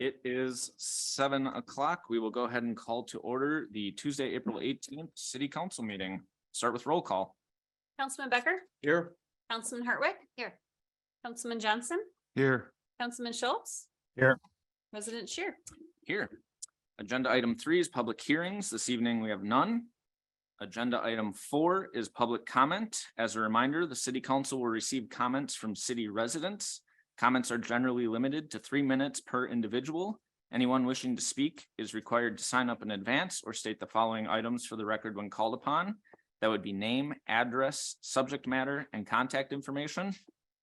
It is 7 o'clock. We will go ahead and call to order the Tuesday, April 18th City Council meeting. Start with roll call. Councilman Becker, Here. Councilman Hartwick. Here. Councilman Johnson, Here. Councilman Schultz. Here. President Scheer. Here. Agenda item 3 is public hearings. This evening we have none. Agenda item 4 is public comment. As a reminder, the city council will receive comments from city residents. Comments are generally limited to 3 minutes per individual. Anyone wishing to speak is required to sign up in advance or state the following items for the record when called upon. That would be name, address, subject matter, and contact information.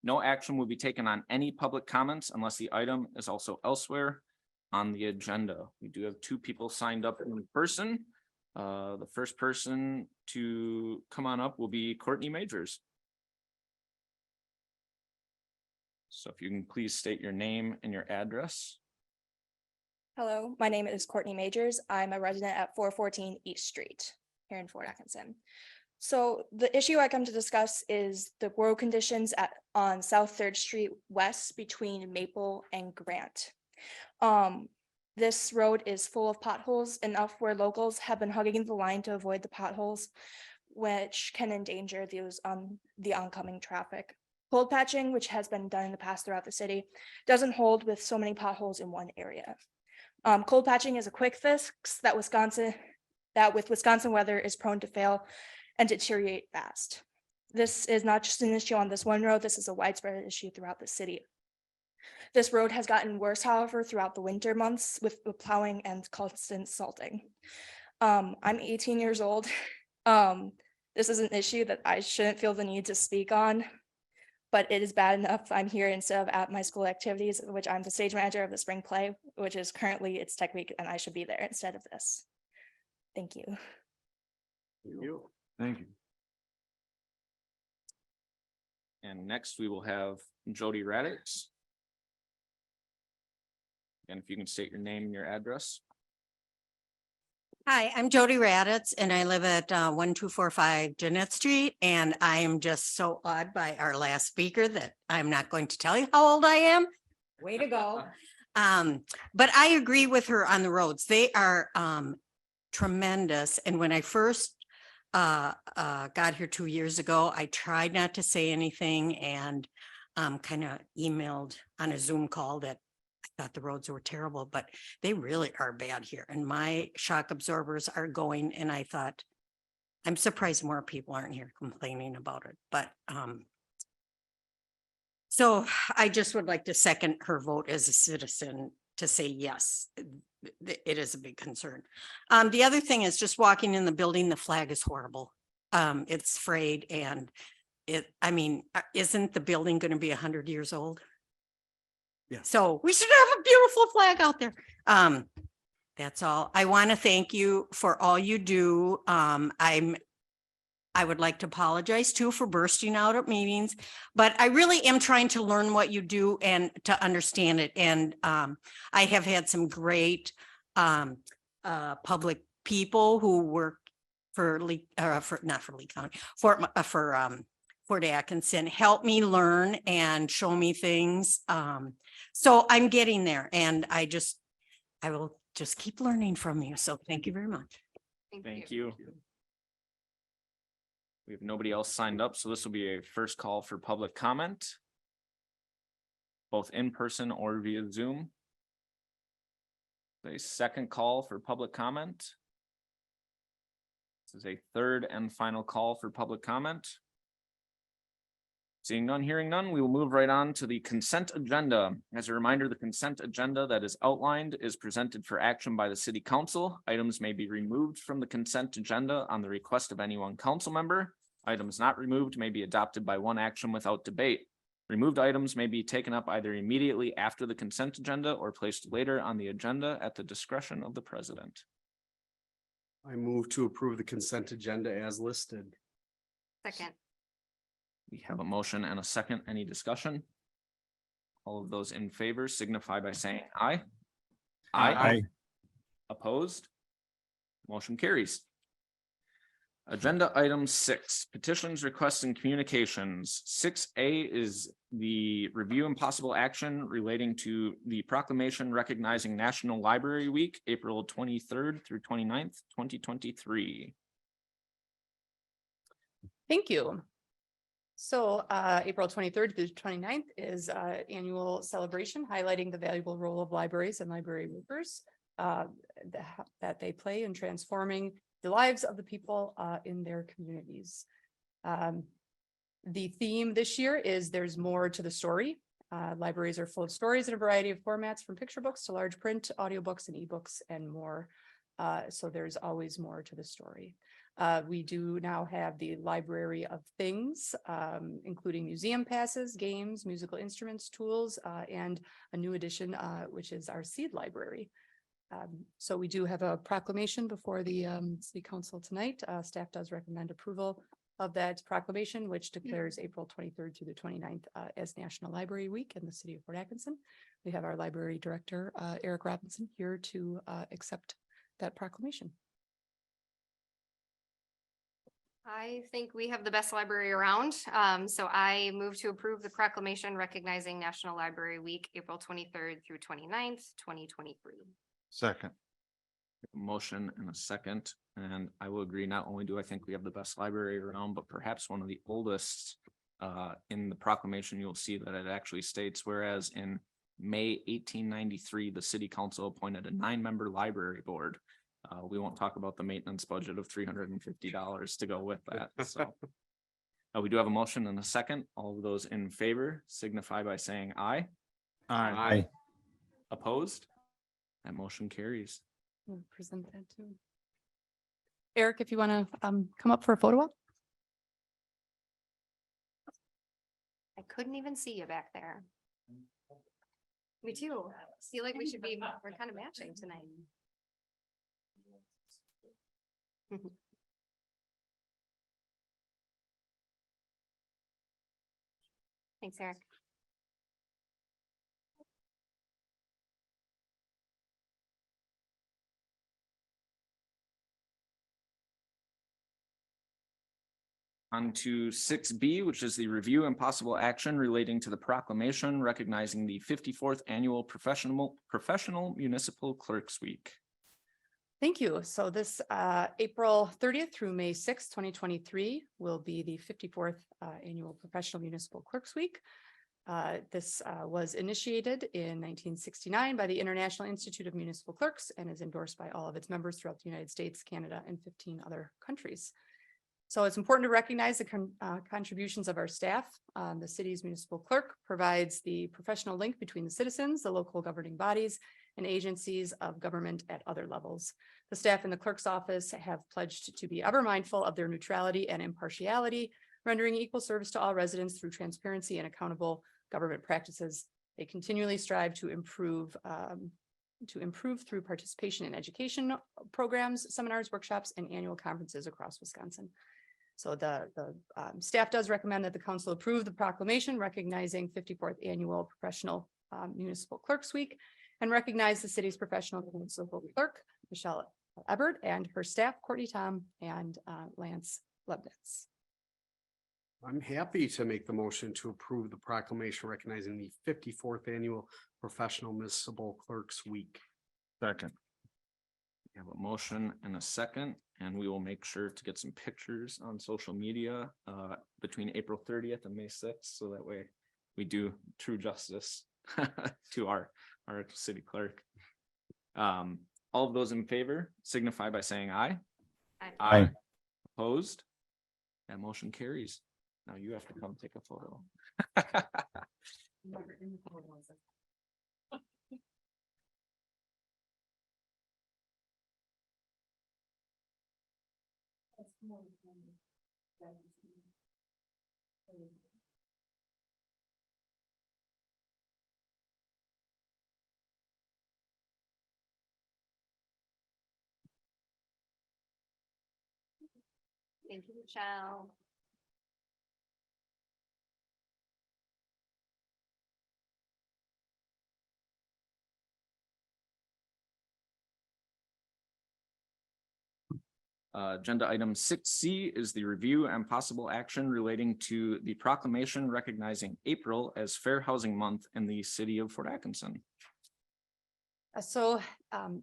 No action will be taken on any public comments unless the item is also elsewhere on the agenda. We do have 2 people signed up in person. The first person to come on up will be Courtney Majors. So if you can please state your name and your address. Hello, my name is Courtney Majors. I'm a resident at 414 East Street here in Fort Atkinson. So the issue I come to discuss is the road conditions on South 3rd Street West between Maple and Grant. This road is full of potholes, enough where locals have been hugging the line to avoid the potholes, which can endanger the oncoming traffic. Cold patching, which has been done in the past throughout the city, doesn't hold with so many potholes in one area. Cold patching is a quick fix that with Wisconsin weather is prone to fail and deteriorate fast. This is not just an issue on this one road, this is a widespread issue throughout the city. This road has gotten worse, however, throughout the winter months with the plowing and constant salting. I'm 18 years old. This is an issue that I shouldn't feel the need to speak on, but it is bad enough I'm here instead of at my school activities, which I'm the stage manager of the spring play, which is currently it's tech week, and I should be there instead of this. Thank you. Thank you. And next we will have Jody Radix. And if you can state your name and your address. Hi, I'm Jody Raditz and I live at 1245 Jeanette Street, and I am just so awed by our last speaker that I'm not going to tell you how old I am. Way to go. But I agree with her on the roads. They are tremendous. And when I first got here 2 years ago, I tried not to say anything and kind of emailed on a Zoom call that I thought the roads were terrible, but they really are bad here. And my shock absorbers are going, and I thought, I'm surprised more people aren't here complaining about it. But so I just would like to second her vote as a citizen to say, yes, it is a big concern. The other thing is just walking in the building, the flag is horrible. It's frayed, and isn't the building going to be 100 years old? Yeah. So we should have a beautiful flag out there. That's all. I want to thank you for all you do. I would like to apologize too for bursting out at meetings, but I really am trying to learn what you do and to understand it. And I have had some great public people who work for Fort Atkinson help me learn and show me things. So I'm getting there, and I will just keep learning from you. So thank you very much. Thank you. We have nobody else signed up, so this will be a first call for public comment, both in person or via Zoom. A second call for public comment. This is a third and final call for public comment. Seeing none, hearing none, we will move right on to the consent agenda. As a reminder, the consent agenda that is outlined is presented for action by the city council. Items may be removed from the consent agenda on the request of any one council member. Items not removed may be adopted by one action without debate. Removed items may be taken up either immediately after the consent agenda or placed later on the agenda at the discretion of the president. I move to approve the consent agenda as listed. Second. We have a motion and a second. Any discussion? All of those in favor signify by saying aye. Aye. Opposed? Motion carries. Agenda item 6, petitions, requests, and communications. 6A is the review and possible action relating to the proclamation recognizing National Library Week, April 23rd through 29th, 2023. Thank you. So April 23rd through 29th is annual celebration highlighting the valuable role of libraries and library workers that they play in transforming the lives of the people in their communities. The theme this year is there's more to the story. Libraries are full of stories in a variety of formats, from picture books to large print, audiobooks and ebooks and more. So there's always more to the story. We do now have the Library of Things, including museum passes, games, musical instruments, tools, and a new addition, which is our seed library. So we do have a proclamation before the City Council tonight. Staff does recommend approval of that proclamation, which declares April 23rd through the 29th as National Library Week in the city of Fort Atkinson. We have our library director, Eric Robinson, here to accept that proclamation. I think we have the best library around. So I move to approve the proclamation recognizing National Library Week, April 23rd through 29th, 2023. Second. Motion and a second, and I will agree, not only do I think we have the best library around, but perhaps one of the oldest. In the proclamation, you'll see that it actually states, whereas in May 1893, the city council appointed a 9-member library board. We won't talk about the maintenance budget of $350 to go with that, so. We do have a motion and a second. All of those in favor signify by saying aye. Aye. Opposed? That motion carries. We'll present that too. Eric, if you want to come up for a photo op. I couldn't even see you back there. Me too. Feel like we should be, we're kind of matching tonight. Thanks, Eric. On to 6B, which is the review and possible action relating to the proclamation recognizing the 54th annual professional municipal clerks week. Thank you. So this April 30th through May 6th, 2023 will be the 54th annual Professional Municipal Clerks Week. This was initiated in 1969 by the International Institute of Municipal Clerks and is endorsed by all of its members throughout the United States, Canada, and 15 other countries. So it's important to recognize the contributions of our staff. The city's municipal clerk provides the professional link between the citizens, the local governing bodies, and agencies of government at other levels. The staff in the clerk's office have pledged to be ever mindful of their neutrality and impartiality, rendering equal service to all residents through transparency and accountable government practices. They continually strive to improve through participation in education programs, seminars, workshops, and annual conferences across Wisconsin. So the staff does recommend that the council approve the proclamation recognizing 54th annual Professional Municipal Clerks Week and recognize the city's professional municipal clerk, Michelle Ebert, and her staff, Courtney Tom and Lance Lebnitz. I'm happy to make the motion to approve the proclamation recognizing the 54th annual Professional Municipal Clerks Week. Second. We have a motion and a second, and we will make sure to get some pictures on social media between April 30th and May 6th, so that way we do true justice to our city clerk. All of those in favor signify by saying aye. Aye. Opposed? That motion carries. Now you have to come take a photo. Thank you, Michelle. Agenda item 6C is the review and possible action relating to the proclamation recognizing April as Fair Housing Month in the city of Fort Atkinson.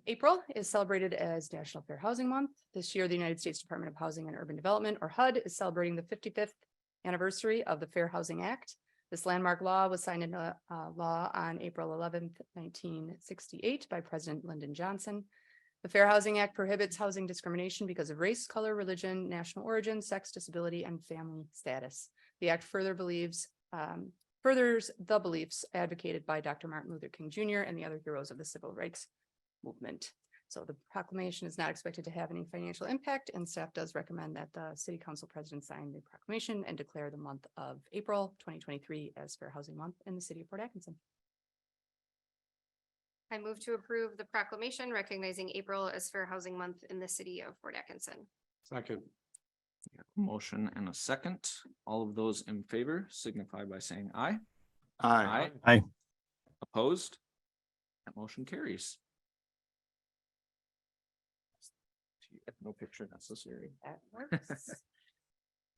April is celebrated as National Fair Housing Month. This year, the United States Department of Housing and Urban Development, or HUD, is celebrating the 55th anniversary of the Fair Housing Act. This landmark law was signed into law on April 11th, 1968 by President Lyndon Johnson. The Fair Housing Act prohibits housing discrimination because of race, color, religion, national origin, sex, disability, and family status. The act furthers the beliefs advocated by Dr. Martin Luther King Jr. and the other heroes of the civil rights movement. So the proclamation is not expected to have any financial impact, and staff does recommend that the city council president sign the proclamation and declare the month of April 2023 as Fair Housing Month in the city of Fort Atkinson. I move to approve the proclamation recognizing April as Fair Housing Month in the city of Fort Atkinson. Second. Motion and a second. All of those in favor signify by saying aye. Aye. Aye. Opposed? That motion carries. No picture necessary. That works.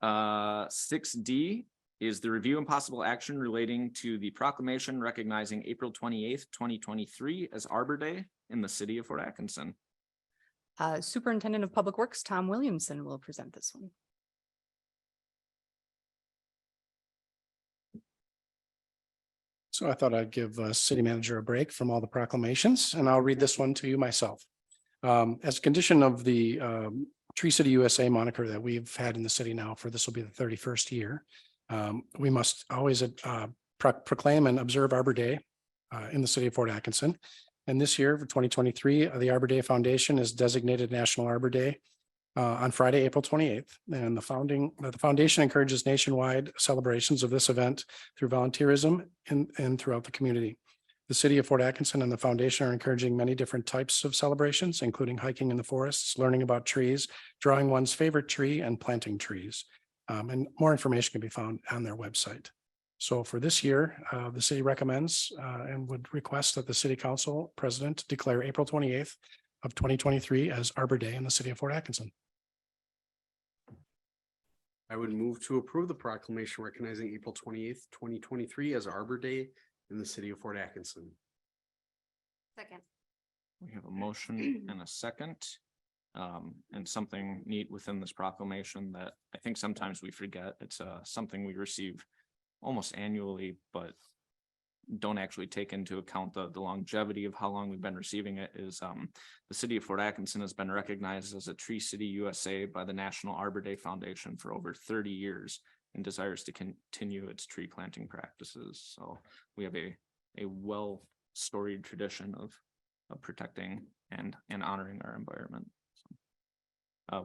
6D is the review and possible action relating to the proclamation recognizing April 28th, 2023 as Arbor Day in the city of Fort Atkinson. Superintendent of Public Works, Tom Williamson, will present this one. So I thought I'd give city manager a break from all the proclamations, and I'll read this one to you myself. As a condition of the Tree City USA moniker that we've had in the city now for this will be the 31st year, we must always proclaim and observe Arbor Day in the city of Fort Atkinson. And this year for 2023, the Arbor Day Foundation is designated National Arbor Day on Friday, April 28th. And the foundation encourages nationwide celebrations of this event through volunteerism and throughout the community. The city of Fort Atkinson and the foundation are encouraging many different types of celebrations, including hiking in the forests, learning about trees, drawing one's favorite tree, and planting trees. And more information can be found on their website. So for this year, the city recommends and would request that the city council president declare April 28th of 2023 as Arbor Day in the city of Fort Atkinson. I would move to approve the proclamation recognizing April 28th, 2023 as Arbor Day in the city of Fort Atkinson. Second. We have a motion and a second. And something neat within this proclamation that I think sometimes we forget. It's something we receive almost annually, but don't actually take into account the longevity of how long we've been receiving it is the city of Fort Atkinson has been recognized as a Tree City USA by the National Arbor Day Foundation for over 30 years and desires to continue its tree planting practices. So we have a well storied tradition of protecting and honoring our environment.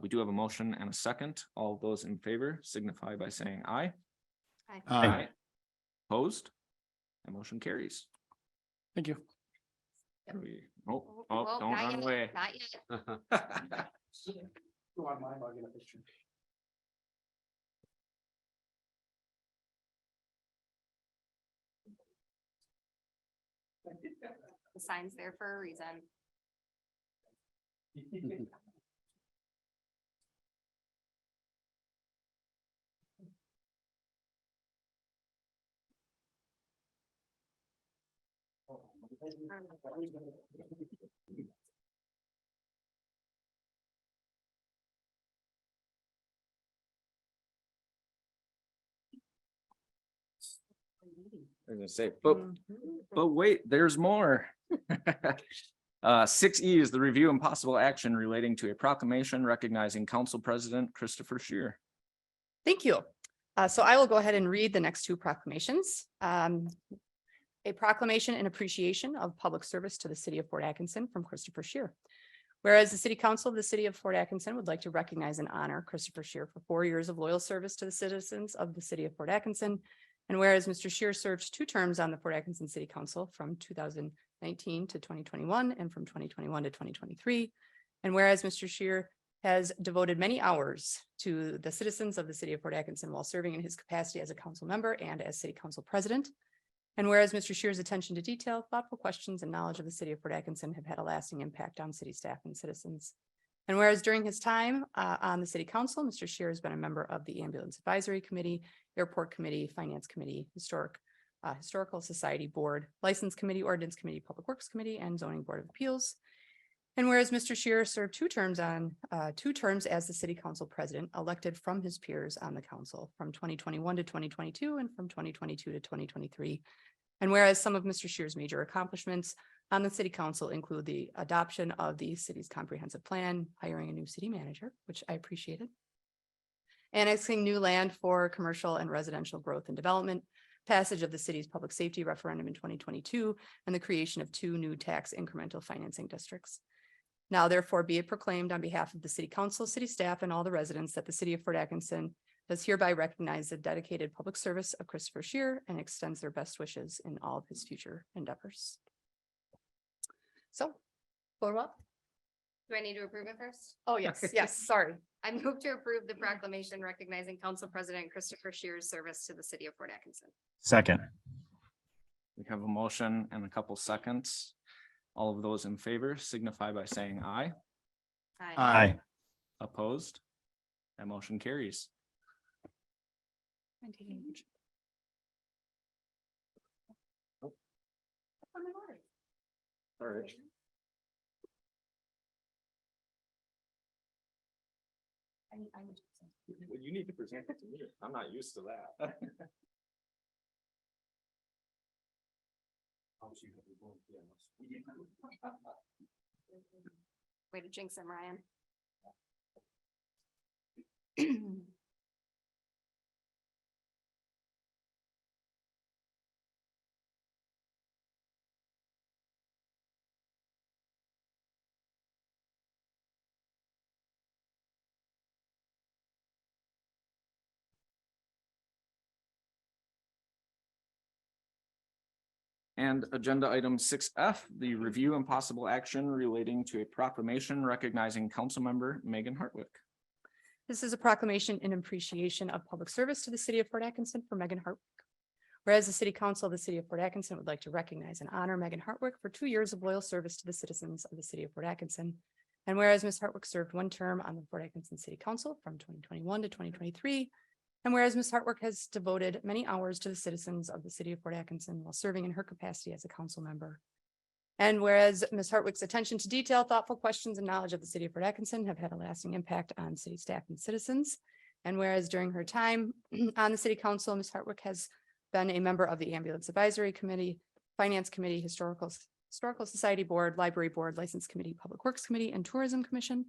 We do have a motion and a second. All those in favor signify by saying aye. Aye. Aye. Opposed? That motion carries. Thank you. Oh, Well, don't not run yet, away. Not yet. The sign's there for a reason. I was gonna say, but wait, there's more. 6E is the review and possible action relating to a proclamation recognizing Council President Christopher Scheer. Thank you. So I will go ahead and read the next two proclamations. A proclamation in appreciation of public service to the city of Fort Atkinson from Christopher Scheer. Whereas the city council of the city of Fort Atkinson would like to recognize and honor Christopher Scheer for 4 years of loyal service to the citizens of the city of Fort Atkinson. And whereas Mr. Scheer served 2 terms on the Fort Atkinson City Council from 2019 to 2021 and from 2021 to 2023. And whereas Mr. Scheer has devoted many hours to the citizens of the city of Fort Atkinson while serving in his capacity as a council member and as city council president. And whereas Mr. Scheer's attention to detail, thoughtful questions, and knowledge of the city of Fort Atkinson have had a lasting impact on city staff and citizens. And whereas during his time on the city council, Mr. Shear has been a member of the Ambulance Advisory Committee, Airport Committee, Finance Committee, Historical Society Board, License Committee, Ordinance Committee, Public Works Committee, and Zoning Board of Appeals. And whereas Mr. Shear served two terms as the city council president, elected from his peers on the council from 2021 to 2022 and from 2022 to 2023. And whereas some of Mr. Shear's major accomplishments on the city council include the adoption of the city's comprehensive plan, hiring a new city manager, which I appreciated, annexing new land for commercial and residential growth and development, passage of the city's public safety referendum in 2022, and the creation of 2 new tax incremental financing districts. Now therefore be it proclaimed on behalf of the city council, city staff, and all the residents that the city of Fort Atkinson does hereby recognize the dedicated public service of Christopher Shear and extends their best wishes in all of his future endeavors. So, follow up. Do I need to approve it first? Oh, yes, yes, sorry. I move to approve the proclamation recognizing Council President Christopher Shear's service to the city of Fort Atkinson. Second. We have a motion and a couple seconds. All of those in favor signify by saying aye. Aye. Opposed? That motion carries. All right. You need to present it to me. I'm not used to that. Way to jinx him, Ryan. And agenda item 6F, the review and possible action relating to a proclamation recognizing council member Megan Hartwick. This is a proclamation in appreciation of public service to the city of Fort Atkinson for Megan Hartwick. Whereas the city council of the city of Fort Atkinson would like to recognize and honor Megan Hartwick for 2 years of loyal service to the citizens of the city of Fort Atkinson. And whereas Ms. Hartwick served 1 term on the Fort Atkinson City Council from 2021 to 2023. And whereas Ms. Hartwick has devoted many hours to the citizens of the city of Fort Atkinson while serving in her capacity as a council member. And whereas Ms. Hartwick's attention to detail, thoughtful questions, and knowledge of the city of Fort Atkinson have had a lasting impact on city staff and citizens. And whereas during her time on the city council, Ms. Hartwick has been a member of the Ambulance Advisory Committee, Finance Committee, Historical Society Board, Library Board, License Committee, Public Works Committee, and Tourism Commission.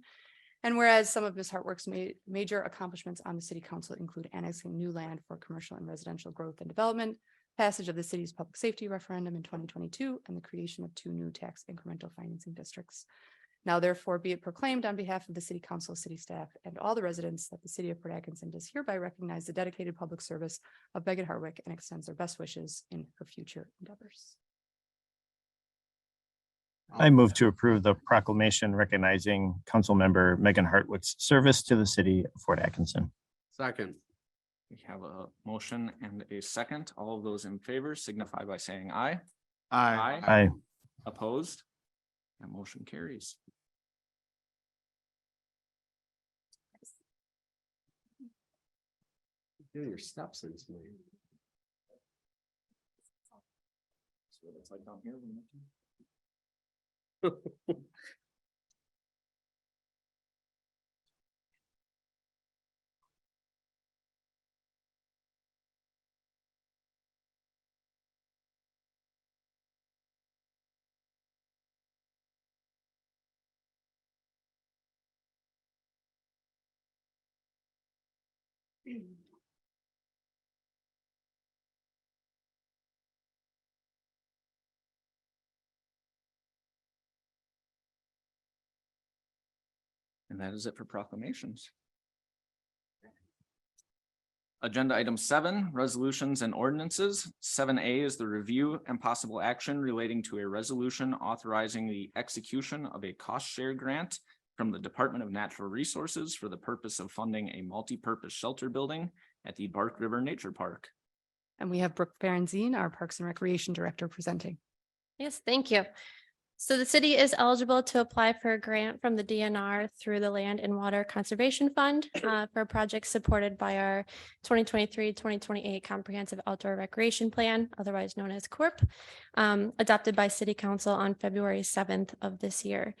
And whereas some of Ms. Hartwick's major accomplishments on the city council include annexing new land for commercial and residential growth and development, passage of the city's public safety referendum in 2022, and the creation of 2 new tax incremental financing districts. Now therefore be it proclaimed on behalf of the city council, city staff, and all the residents that the city of Fort Atkinson does hereby recognize the dedicated public service of Megan Hartwick and extends their best wishes in her future endeavors. I move to approve the proclamation recognizing council member Megan Hartwick's service to the city of Fort Atkinson. Second. We have a motion and a second. All of those in favor signify by saying aye. Aye. Opposed? That motion carries. Doing your steps in tonight. That's what it's like down here. And that is it for proclamations. Agenda item 7, resolutions and ordinances. 7A is the review and possible action relating to a resolution authorizing the execution of a cost share grant from the Department of Natural Resources for the purpose of funding a multi-purpose shelter building at the Bark River Nature Park. And we have Brooke Ferenzine, our Parks and Recreation Director, presenting. Yes, thank you. So the city is eligible to apply for a grant from the DNR through the Land and Water Conservation Fund for a project supported by our 2023-2028 Comprehensive Outdoor Recreation Plan, otherwise known as CORP, adopted by City Council on February 7th of this year.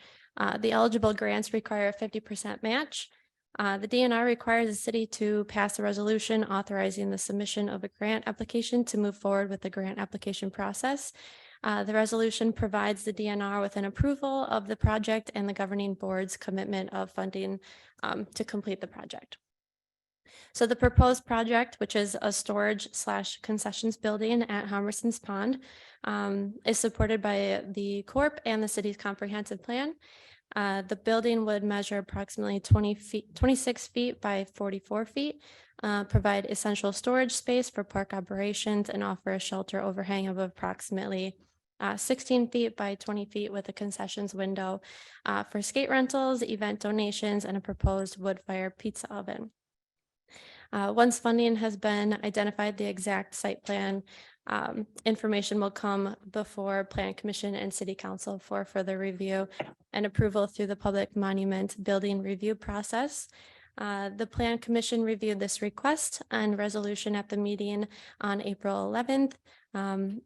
The eligible grants require a 50% match. The DNR requires the city to pass a resolution authorizing the submission of a grant application to move forward with the grant application process. The resolution provides the DNR with an approval of the project and the governing board's commitment of funding to complete the project. So the proposed project, which is a storage/concessions building at Homerson's Pond, is supported by the Corp and the city's comprehensive plan. The building would measure approximately 26 feet by 44 feet, provide essential storage space for park operations, and offer a shelter overhang of approximately 16 feet by 20 feet with a concessions window for skate rentals, event donations, and a proposed wood-fire pizza oven. Once funding has been identified, the exact site plan information will come before Plan Commission and City Council for further review and approval through the Public Monument Building Review process. The Plan Commission reviewed this request and resolution at the meeting on April 11th.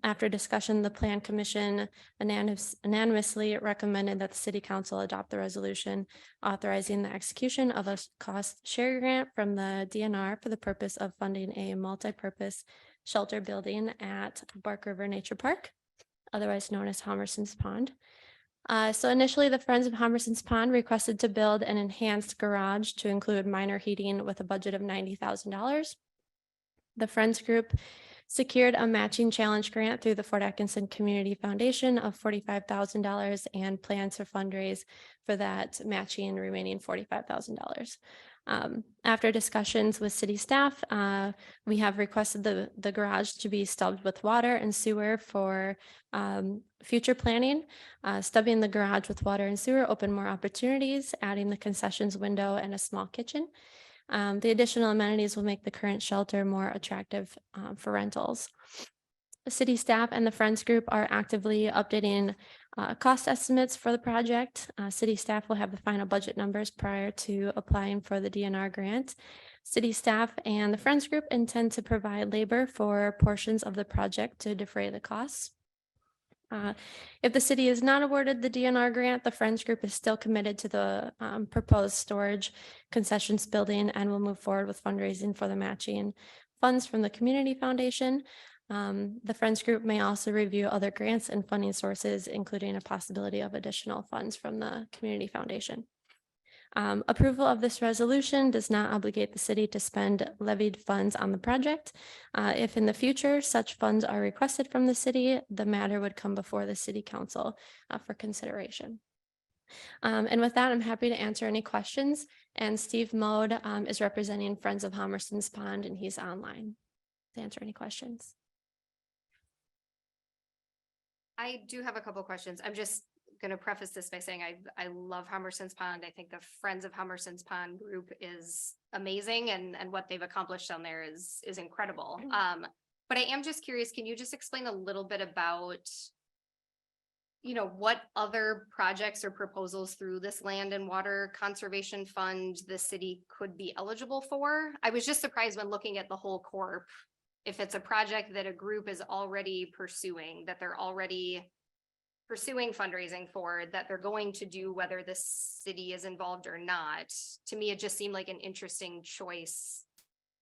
After discussion, the Plan Commission unanimously recommended that the City Council adopt the resolution authorizing the execution of a cost share grant from the DNR for the purpose of funding a multi-purpose shelter building at Bark River Nature Park, otherwise known as Homerson's Pond. So initially, the Friends of Homerson's Pond requested to build an enhanced garage to include minor heating with a budget of $90,000. The Friends group secured a matching challenge grant through the Fort Atkinson Community Foundation of $45,000 and plans to fundraise for that matching remaining $45,000. After discussions with city staff, we have requested the garage to be stubbed with water and sewer for future planning. Stubbing the garage with water and sewer opened more opportunities, adding the concessions window and a small kitchen. The additional amenities will make the current shelter more attractive for rentals. The city staff and the Friends group are actively updating cost estimates for the project. City staff will have the final budget numbers prior to applying for the DNR grant. City staff and the Friends group intend to provide labor for portions of the project to defray the costs. If the city is not awarded the DNR grant, the Friends group is still committed to the proposed storage concessions building and will move forward with fundraising for the matching funds from the Community Foundation. The Friends group may also review other grants and funding sources, including a possibility of additional funds from the Community Foundation. Approval of this resolution does not obligate the city to spend levied funds on the project. If in the future such funds are requested from the city, the matter would come before the City Council for consideration. And with that, I'm happy to answer any questions. And Steve Mode is representing Friends of Homerson's Pond, and he's online to answer any questions. I do have a couple questions. I'm just going to preface this by saying I love Homerson's Pond. I think the Friends of Homerson's Pond group is amazing, and what they've accomplished down there is incredible. But I am just curious, can you just explain a little bit about, you know, what other projects or proposals through this Land and Water Conservation Fund the city could be eligible for? I was just surprised when looking at the whole corp, if it's a project that a group is already pursuing, that they're already pursuing fundraising for, that they're going to do whether the city is involved or not. To me, it just seemed like an interesting choice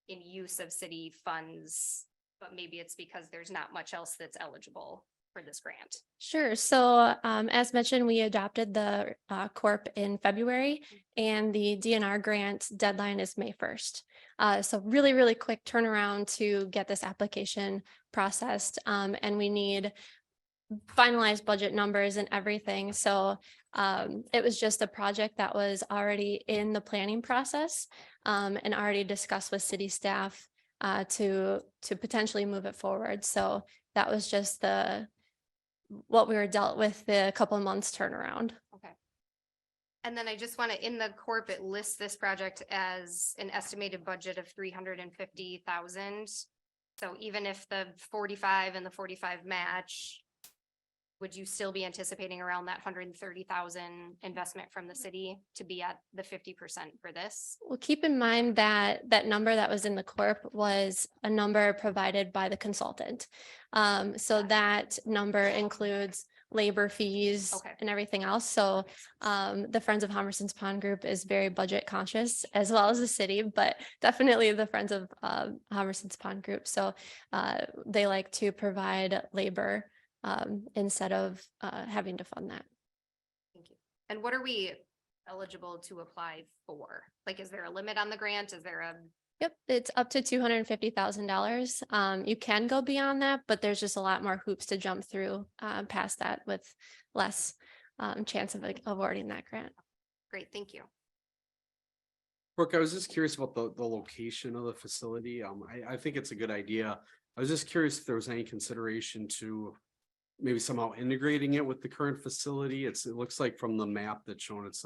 in use of city funds, but maybe it's because there's not much else that's eligible for this grant. Sure. So as mentioned, we adopted the Corp in February, and the DNR grant deadline is May 1st. So really, really quick turnaround to get this application processed. And we need finalized budget numbers and everything. So it was just a project that was already in the planning process and already discussed with city staff to potentially move it forward. So that was just what we were dealt with the couple of months turnaround. Okay. And then I just want to, in the corp, it lists this project as an estimated budget of 350,000. So even if the 45 and the 45 match, would you still be anticipating around that 130,000 investment from the city to be at the 50% for this? Well, keep in mind that that number that was in the corp was a number provided by the consultant. So that number includes labor fees Okay. and everything else. So the Friends of Homerson's Pond Group is very budget conscious as well as the city, but definitely the Friends of Homerson's Pond Group. So they like to provide labor instead of having to fund that. Thank you. And what are we eligible to apply for? Like, is there a limit on the grant? Is there a, Yep, it's up to $250,000. You can go beyond that, but there's just a lot more hoops to jump through past that with less chance of like, awarding that grant. great, thank you. Brooke, I was just curious about the location of the facility. I think it's a good idea. I was just curious if there was any consideration to maybe somehow integrating it with the current facility. It looks like from the map that's shown, it's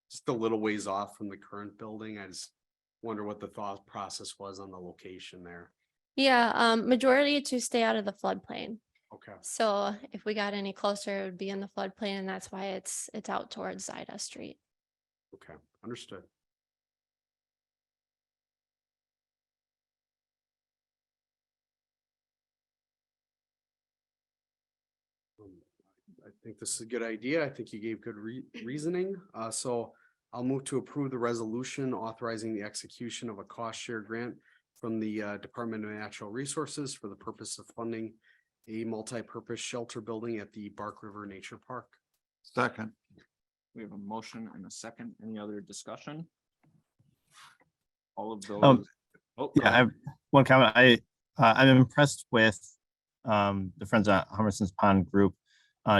just a little ways off from the current building. I just wonder what the thought process was on the location there. Yeah, majority to stay out of the floodplain. Okay, So if we got any closer, it would be in the floodplain, and that's why it's out towards Ida Street. okay, understood. I think this is a good idea. I think you gave good reasoning. So I'll move to approve the resolution authorizing the execution of a cost share grant from the Department of Natural Resources for the purpose of funding a multi-purpose shelter building at the Bark River Nature Park. Second. We have a motion and a second. Any other discussion? All of those. Oh, go Yeah, I ahead. have one comment. I'm impressed with the Friends of Homerson's Pond Group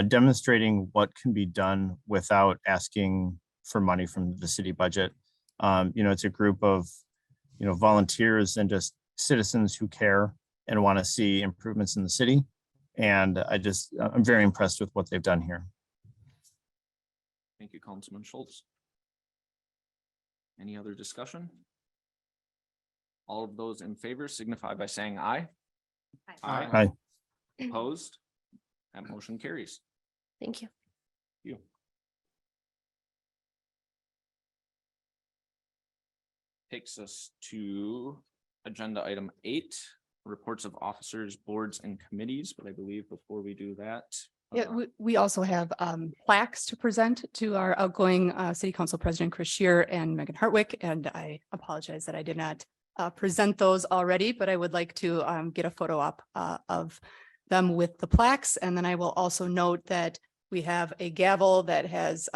demonstrating what can be done without asking for money from the city budget. It's a group of, volunteers and just citizens who care and want to see improvements in the city. And I'm very impressed with what they've done here. Thank you, Councilman Schultz. Any other discussion? All of those in favor signify by saying aye. Aye. Opposed? That motion carries. Thank you. You. Takes us to agenda item 8, reports of officers, boards, and committees. But I believe before we do that. Yeah, we also have plaques to present to our outgoing City Council President Chris Shear and Megan Hartwick, and I apologize that I did not present those already, but I would like to get a photo op of them with the plaques. And then I will also note that we have a gavel that has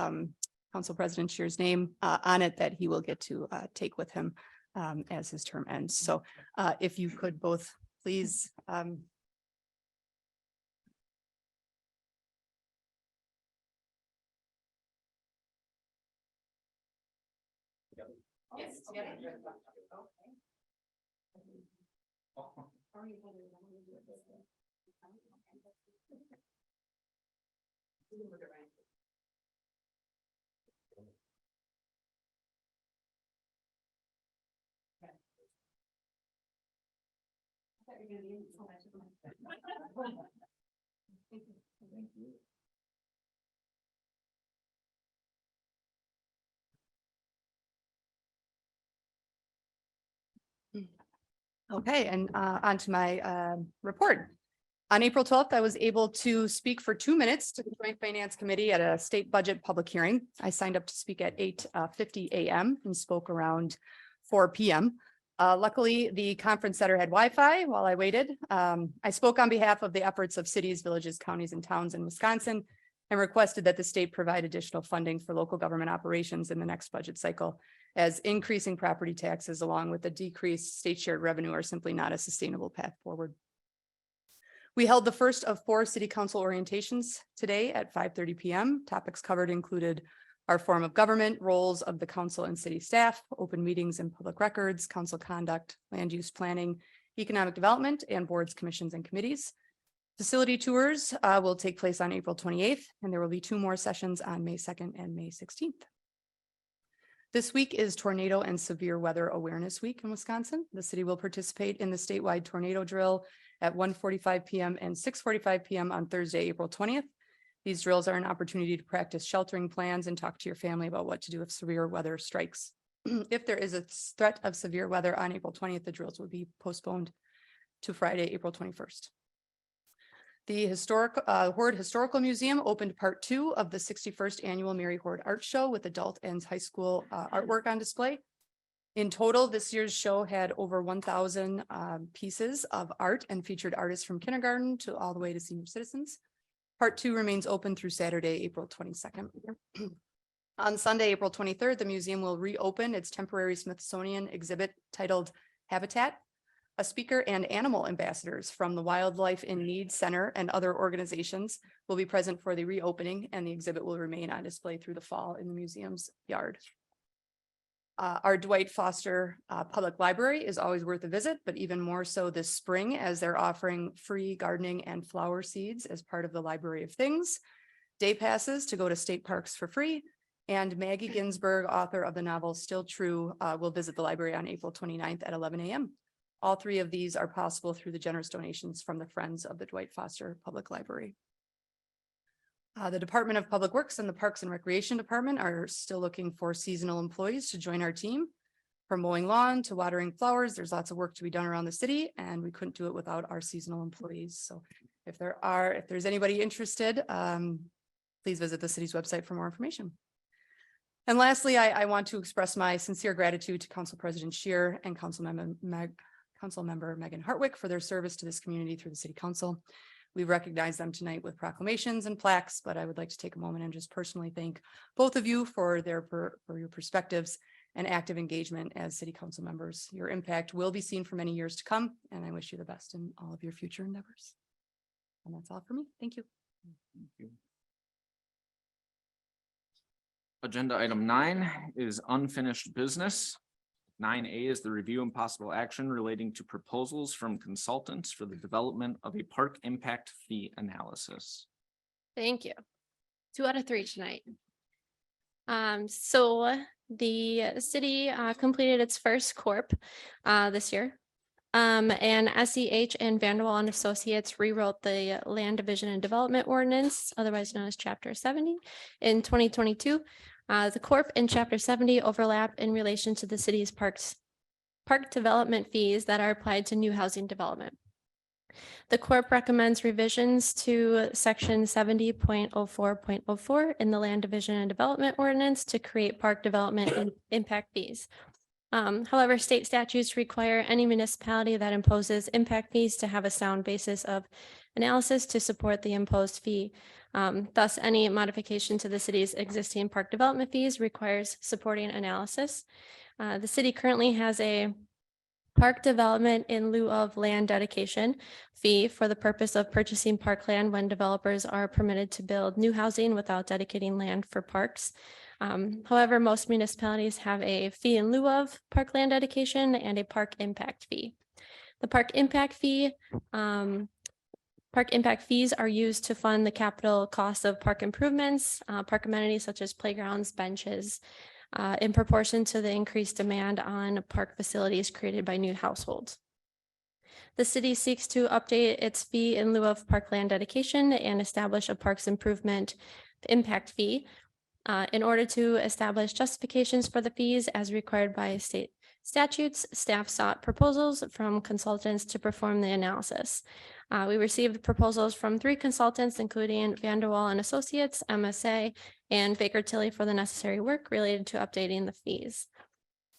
Council President Shear's name on it that he will get to take with him as his term ends. So if you could both please yes, Okay, and on to my report. On April 12th, I was able to speak for 2 minutes to the Joint Finance Committee at a state budget public hearing. I signed up to speak at 8:50 a.m. and spoke around 4 p.m. Luckily, the conference center had Wi-Fi while I waited. I spoke on behalf of the efforts of cities, villages, counties, and towns in Wisconsin and requested that the state provide additional funding for local government operations in the next budget cycle, as increasing property taxes along with the decreased state shared revenue are simply not a sustainable path forward. We held the first of 4 city council orientations today at 5:30 p.m. Topics covered included our form of government, roles of the council and city staff, open meetings and public records, council conduct, land use planning, economic development, and boards, commissions, and committees. Facility tours will take place on April 28th, and there will be 2 more sessions on May 2nd and May 16th. This week is Tornado and Severe Weather Awareness Week in Wisconsin. The city will participate in the statewide tornado drill at 1:45 p.m. and 6:45 p.m. on Thursday, April 20th. These drills are an opportunity to practice sheltering plans and talk to your family about what to do if severe weather strikes. If there is a threat of severe weather on April 20th, the drills will be postponed to Friday, April 21st. The Horde Historical Museum opened part 2 of the 61st annual Mary Horde Art Show with adult and high school artwork on display. In total, this year's show had over 1,000 pieces of art and featured artists from kindergarten to all the way to senior citizens. Part 2 remains open through Saturday, April 22nd. On Sunday, April 23rd, the museum will reopen its temporary Smithsonian exhibit titled Habitat. A speaker and animal ambassadors from the Wildlife in Need Center and other organizations will be present for the reopening, and the exhibit will remain on display through the fall in the museum's yard. Our Dwight Foster Public Library is always worth a visit, but even more so this spring as they're offering free gardening and flower seeds as part of the Library of Things, day passes to go to state parks for free, and Maggie Ginsberg, author of the novel Still True, will visit the library on April 29th at 11 a.m. All 3 of these are possible through the generous donations from the Friends of the Dwight Foster Public Library. The Department of Public Works and the Parks and Recreation Department are still looking for seasonal employees to join our team. From mowing lawn to watering flowers, there's lots of work to be done around the city, and we couldn't do it without our seasonal employees. So if there's anybody interested, please visit the city's website for more information. And lastly, I want to express my sincere gratitude to Council President Scheer and Councilmember Megan Hartwick for their service to this community through the City Council. We recognize them tonight with proclamations and plaques, but I would like to take a moment and just personally thank both of you for your perspectives and active engagement as City Council members. Your impact will be seen for many years to come, and I wish you the best in all of your future endeavors. And that's all for me. Thank you. Thank you. Agenda item 9 is unfinished business. 9A is the review and possible action relating to proposals from consultants for the development of a park impact fee analysis. Thank you. 2 out of 3 tonight. So the city completed its first corp this year. And SEH and Vanderwall and Associates rewrote the Land Division and Development Ordinance, otherwise known as Chapter 70, in 2022. The Corp in Chapter 70 overlap in relation to the city's park development fees that are applied to new housing development. The Corp recommends revisions to Section 70.04.04 in the Land Division and Development Ordinance to create park development and impact fees. However, state statutes require any municipality that imposes impact fees to have a sound basis of analysis to support the imposed fee. Thus, any modification to the city's existing park development fees requires supporting analysis. The city currently has a park development in lieu of land dedication fee for the purpose of purchasing parkland when developers are permitted to build new housing without dedicating land for parks. However, most municipalities have a fee in lieu of parkland dedication and a park impact fee. The park impact fees are used to fund the capital costs of park improvements, park amenities such as playgrounds, benches, in proportion to the increased demand on park facilities created by new households. The city seeks to update its fee in lieu of parkland dedication and establish a parks improvement impact fee. In order to establish justifications for the fees as required by state statutes, staff sought proposals from consultants to perform the analysis. We received proposals from 3 consultants, including Vanderwall and Associates, MSA, and Baker Tilly for the necessary work related to updating the fees.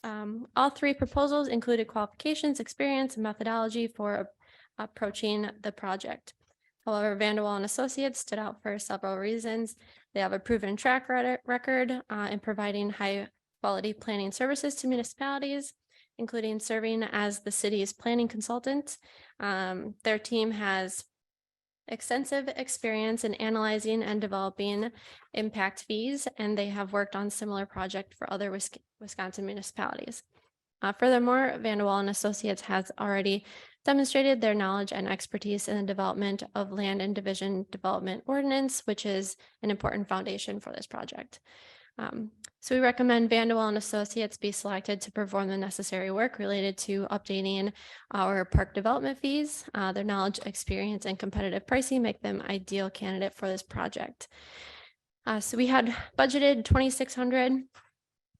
All 3 proposals included qualifications, experience, and methodology for approaching the project. However, Vanderwall and Associates stood out for several reasons. They have a proven track record in providing high quality planning services to municipalities, including serving as the city's planning consultant. Their team has extensive experience in analyzing and developing impact fees, and they have worked on similar projects for other Wisconsin municipalities. Furthermore, Vanderwall and Associates has already demonstrated their knowledge and expertise in the development of Land and Division Development Ordinance, which is an important foundation for this project. So we recommend Vanderwall and Associates be selected to perform the necessary work related to updating our park development fees. Their knowledge, experience, and competitive pricing make them ideal candidate for this project. So we had budgeted 2,600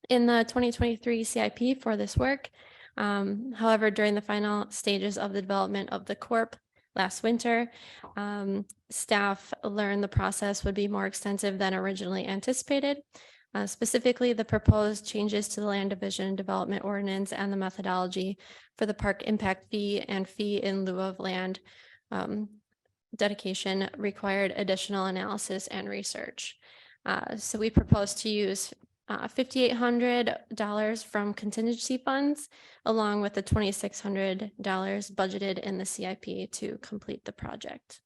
in the 2023 CIP for this work. However, during the final stages of the development of the corp last winter, staff learned the process would be more extensive than originally anticipated. Specifically, the proposed changes to the land division development ordinance and the methodology for the park impact fee and fee in lieu of land dedication required additional analysis and research. So we propose to use $5,800 from contingency funds, along with the $2,600 budgeted in the CIP to complete the project.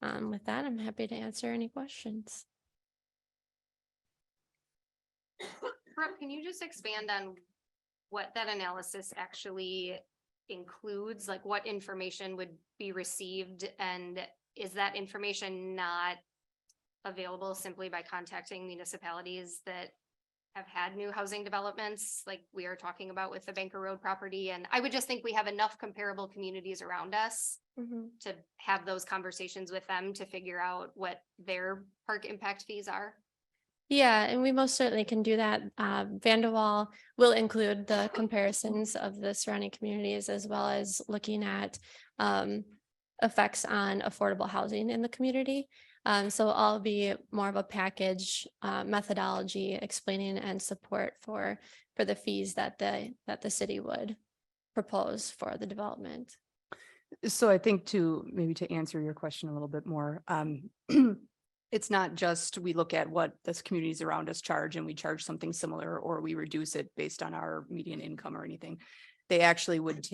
With that, I'm happy to answer any questions. Brooke, can you just expand on what that analysis actually includes? Like what information would be received, and is that information not available simply by contacting municipalities that have had new housing developments like we are talking about with the Banker Road property? And I would just think we have enough comparable communities around us to have those conversations with them to figure out what their park impact fees are. Yeah, and we most certainly can do that. Vanderwall will include the comparisons of the surrounding communities as well as looking at effects on affordable housing in the community. So I'll be more of a package methodology explaining and support for the fees that the city would propose for the development. So I think maybe to answer your question a little bit more, it's not just we look at what the communities around us charge and we charge something similar, or we reduce it based on our median income or anything. They actually would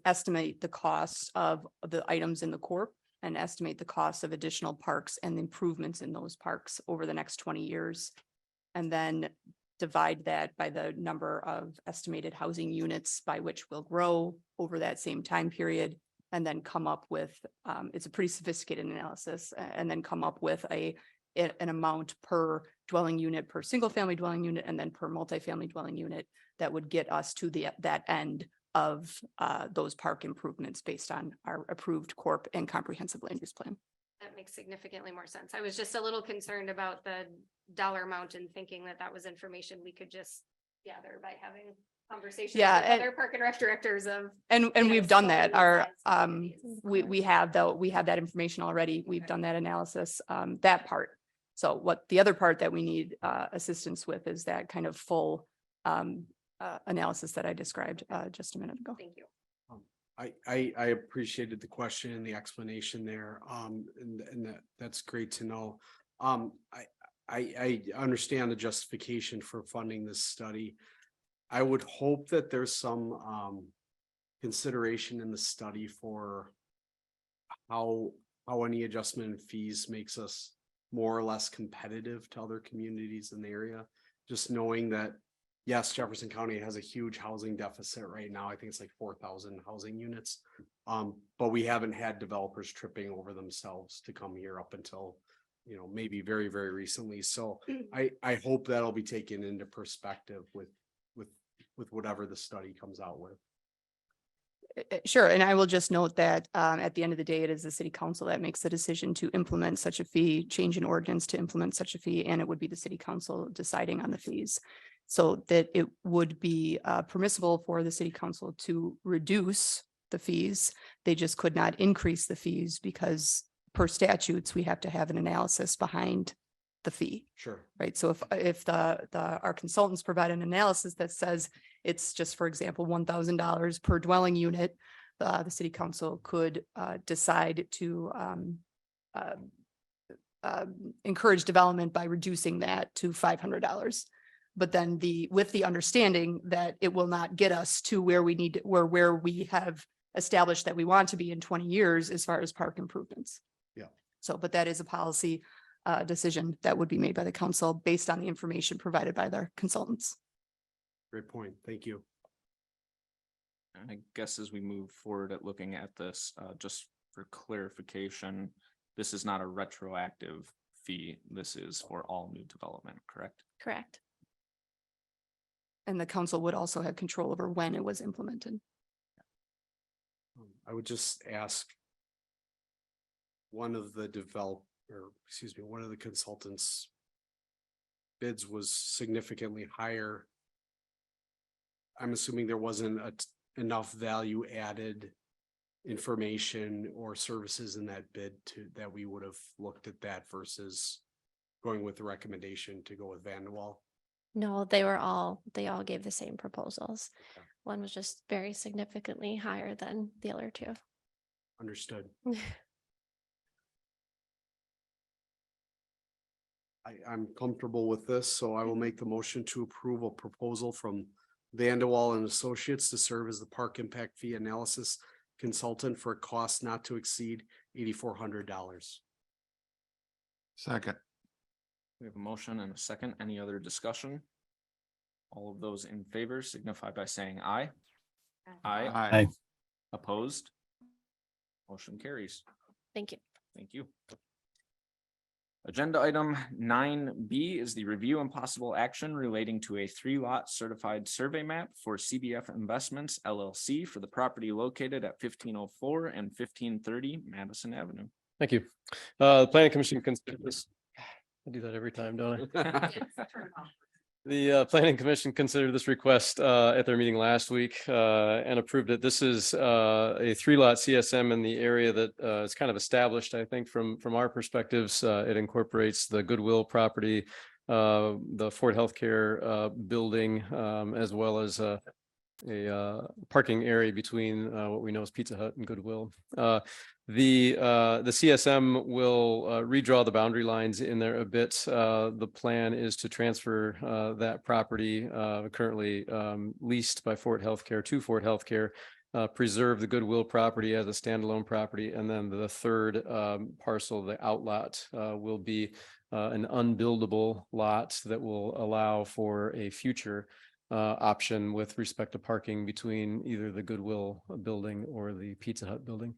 estimate the costs of the items in the corp and estimate the costs of additional parks and the improvements in those parks over the next 20 years. And then divide that by the number of estimated housing units by which will grow over that same time period. And then come up with, it's a pretty sophisticated analysis, and then come up with an amount per dwelling unit, per single family dwelling unit, and then per multifamily dwelling unit that would get us to that end of those park improvements based on our approved corp and comprehensive land use plan. That makes significantly more sense. I was just a little concerned about the dollar amount and thinking that was information we could just gather by having conversations with other park and rec directors of. And we've done that. smaller Our size communities. we have that information already. We've done that analysis, that part. So what the other part that we need assistance with is that kind of full analysis that I described just a minute ago. Thank you. I appreciated the question and the explanation there. And that's great to know. I understand the justification for funding this study. I would hope that there's some consideration in the study for how any adjustment in fees makes us more or less competitive to other communities in the area. Just knowing that, yes, Jefferson County has a huge housing deficit right now. I think it's like 4,000 housing units. But we haven't had developers tripping over themselves to come here up until, maybe very, very recently. So I hope that'll be taken into perspective with whatever the study comes out with. Sure. And I will just note that at the end of the day, it is the city council that makes the decision to implement such a fee, change an ordinance to implement such a fee, and it would be the city council deciding on the fees. So that it would be permissible for the city council to reduce the fees. They just could not increase the fees because per statutes, we have to have an analysis behind the fee. Sure. Right. So if our consultants provide an analysis that says it's just, for example, $1,000 per dwelling unit, the city council could decide to encourage development by reducing that to $500. But then with the understanding that it will not get us to where we need, where we have established that we want to be in 20 years as far as park improvements. Yeah. So, but that is a policy decision that would be made by the council based on the information provided by their consultants. Great point. Thank you. And I guess as we move forward at looking at this, just for clarification, this is not a retroactive fee. This is for all new development, correct? Correct. And the council would also have control over when it was implemented. I would just ask one of the one of the consultants bids was significantly higher. I'm assuming there wasn't enough value added information or services in that bid that we would have looked at that versus going with the recommendation to go with Van de Waal. No, they all gave the same proposals. One was just very significantly higher than the other two. Understood. I'm comfortable with this, so I will make the motion to approve a proposal from Van de Waal and Associates to serve as the park impact fee analysis consultant for a cost not to exceed $8,400. Second. We have a motion and a second. Any other discussion? All of those in favor signify by saying aye. Aye. Aye. Opposed? Motion carries. Thank you. Thank you. Agenda item 9B is the review and possible action relating to a 3-lot certified survey map for CBF Investments LLC for the property located at 1504 and 1530 Madison Avenue. Thank you. The planning commission considered this. I do that every time, don't I? The planning commission considered this request at their meeting last week and approved it. This is a 3-lot CSM in the area that is kind of established, I think, from our perspectives. It incorporates the Goodwill property, the Ford Healthcare building, as well as a parking area between what we know as Pizza Hut and Goodwill. The CSM will redraw the boundary lines in there a bit. The plan is to transfer that property currently leased by Ford Healthcare to Ford Healthcare, preserve the Goodwill property as a standalone property, and then the third parcel, the outlot, will be an unbuildable lot that will allow for a future option with respect to parking between either the Goodwill building or the Pizza Hut building.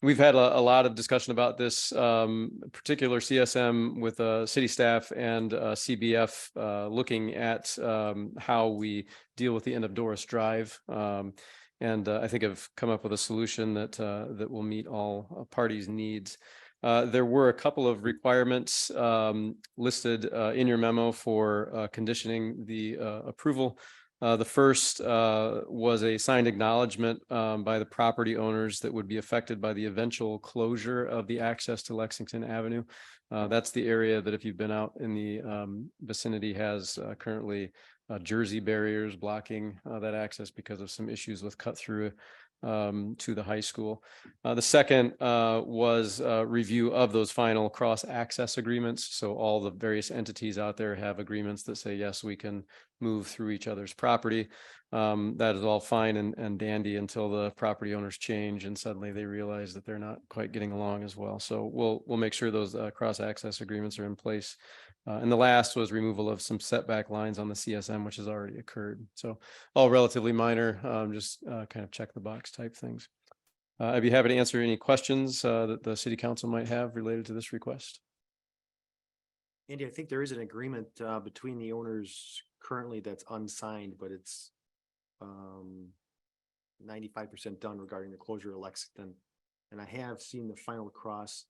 We've had a lot of discussion about this particular CSM with city staff and CBF looking at how we deal with the end of Doris Drive. And I think I've come up with a solution that will meet all parties' needs. There were a couple of requirements listed in your memo for conditioning the approval. The first was a signed acknowledgement by the property owners that would be affected by the eventual closure of the access to Lexington Avenue. That's the area that, if you've been out in the vicinity, has currently Jersey barriers blocking that access because of some issues with cut through to the high school. The second was a review of those final cross access agreements. So all the various entities out there have agreements that say, yes, we can move through each other's property. That is all fine and dandy until the property owners change and suddenly they realize that they're not quite getting along as well. So we'll make sure those cross access agreements are in place. And the last was removal of some setback lines on the CSM, which has already occurred. So all relatively minor, just kind of check the box type things. I'd be happy to answer any questions that the city council might have related to this request. Andy, I think there is an agreement between the owners currently that's unsigned, but it's 95% done regarding the closure of Lexington. And I have seen the final cross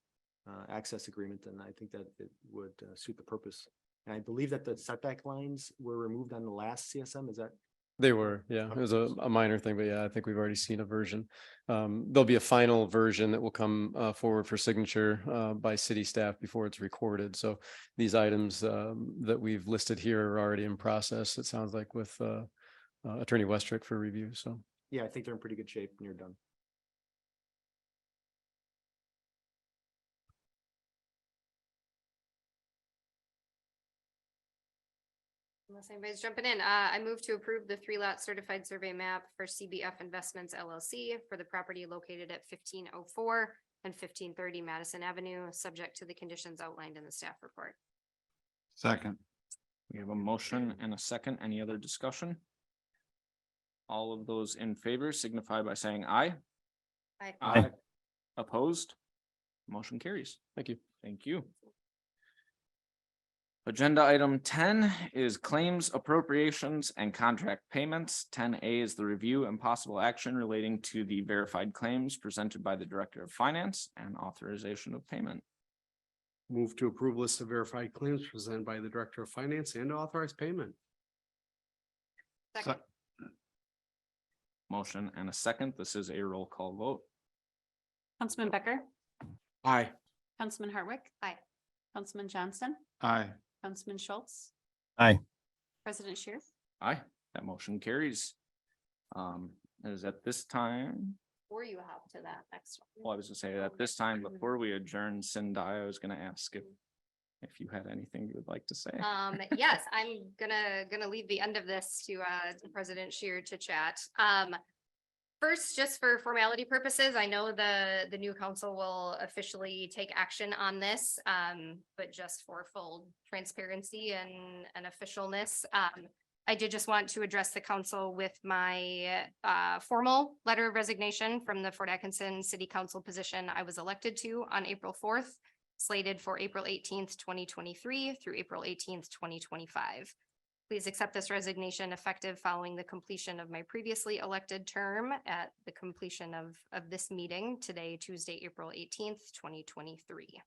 access agreement, and I think that it would suit the purpose. And I believe that the setback lines were removed on the last CSM. Is that? They were, yeah, it was a minor thing, but yeah, I think we've already seen a version. There'll be a final version that will come forward for signature by city staff before it's recorded. So these items that we've listed here are already in process. It sounds like with Attorney Westrick for review. So Yeah, I think they're in pretty good shape when you're done. Unless anybody's jumping in, I move to approve the 3-lot certified survey map for CBF Investments LLC for the property located at 1504 and 1530 Madison Avenue, subject to the conditions outlined in the staff report. Second. We have a motion and a second. Any other discussion? All of those in favor signify by saying aye. Aye. Opposed? Motion carries. thank you. Thank you. Agenda item 10 is claims appropriations and contract payments. 10A is the review and possible action relating to the verified claims presented by the Director of Finance and authorization of payment. Move to approve list of verified claims presented by the Director of Finance and authorize payment. Second. Motion and a second. This is a roll call vote. Councilman Becker, Aye. Councilman Hartwick. Aye. Councilman Johnston, Aye. Councilman Schultz, Aye. President Shear. Aye, that motion carries. Is at this time, Or you hop to that next one. well, I was gonna say at this time, before we adjourn, Cindy, I was gonna ask if you had anything you would like to say. Yes, I'm gonna leave the end of this to President Shear to chat. First, just for formality purposes, I know the new council will officially take action on this, but just for full transparency and officialness, I did just want to address the council with my formal letter of resignation from the Fort Atkinson City Council position I was elected to on April 4th, slated for April 18th, 2023 through April 18th, 2025. Please accept this resignation effective following the completion of my previously elected term at the completion of this meeting today, Tuesday, April 18th, 2023.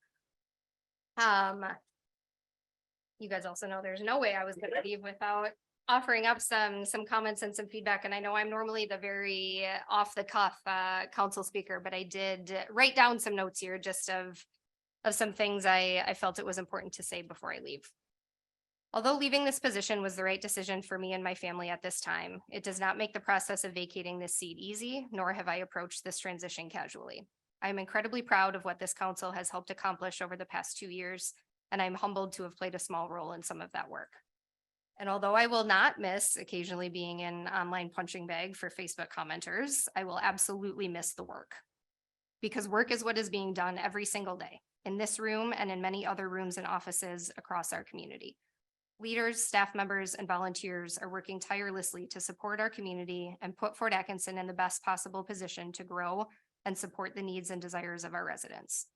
You guys also know there's no way I was gonna leave without offering up some comments and some feedback. And I know I'm normally the very off the cuff council speaker, but I did write down some notes here just of some things I felt it was important to say before I leave. Although leaving this position was the right decision for me and my family at this time, it does not make the process of vacating this seat easy, nor have I approached this transition casually. I am incredibly proud of what this council has helped accomplish over the past 2 years, and I'm humbled to have played a small role in some of that work. And although I will not miss occasionally being an online punching bag for Facebook commenters, I will absolutely miss the work. Because work is what is being done every single day in this room and in many other rooms and offices across our community. Leaders, staff members, and volunteers are working tirelessly to support our community and put Fort Atkinson in the best possible position to grow and support the needs and desires of our residents.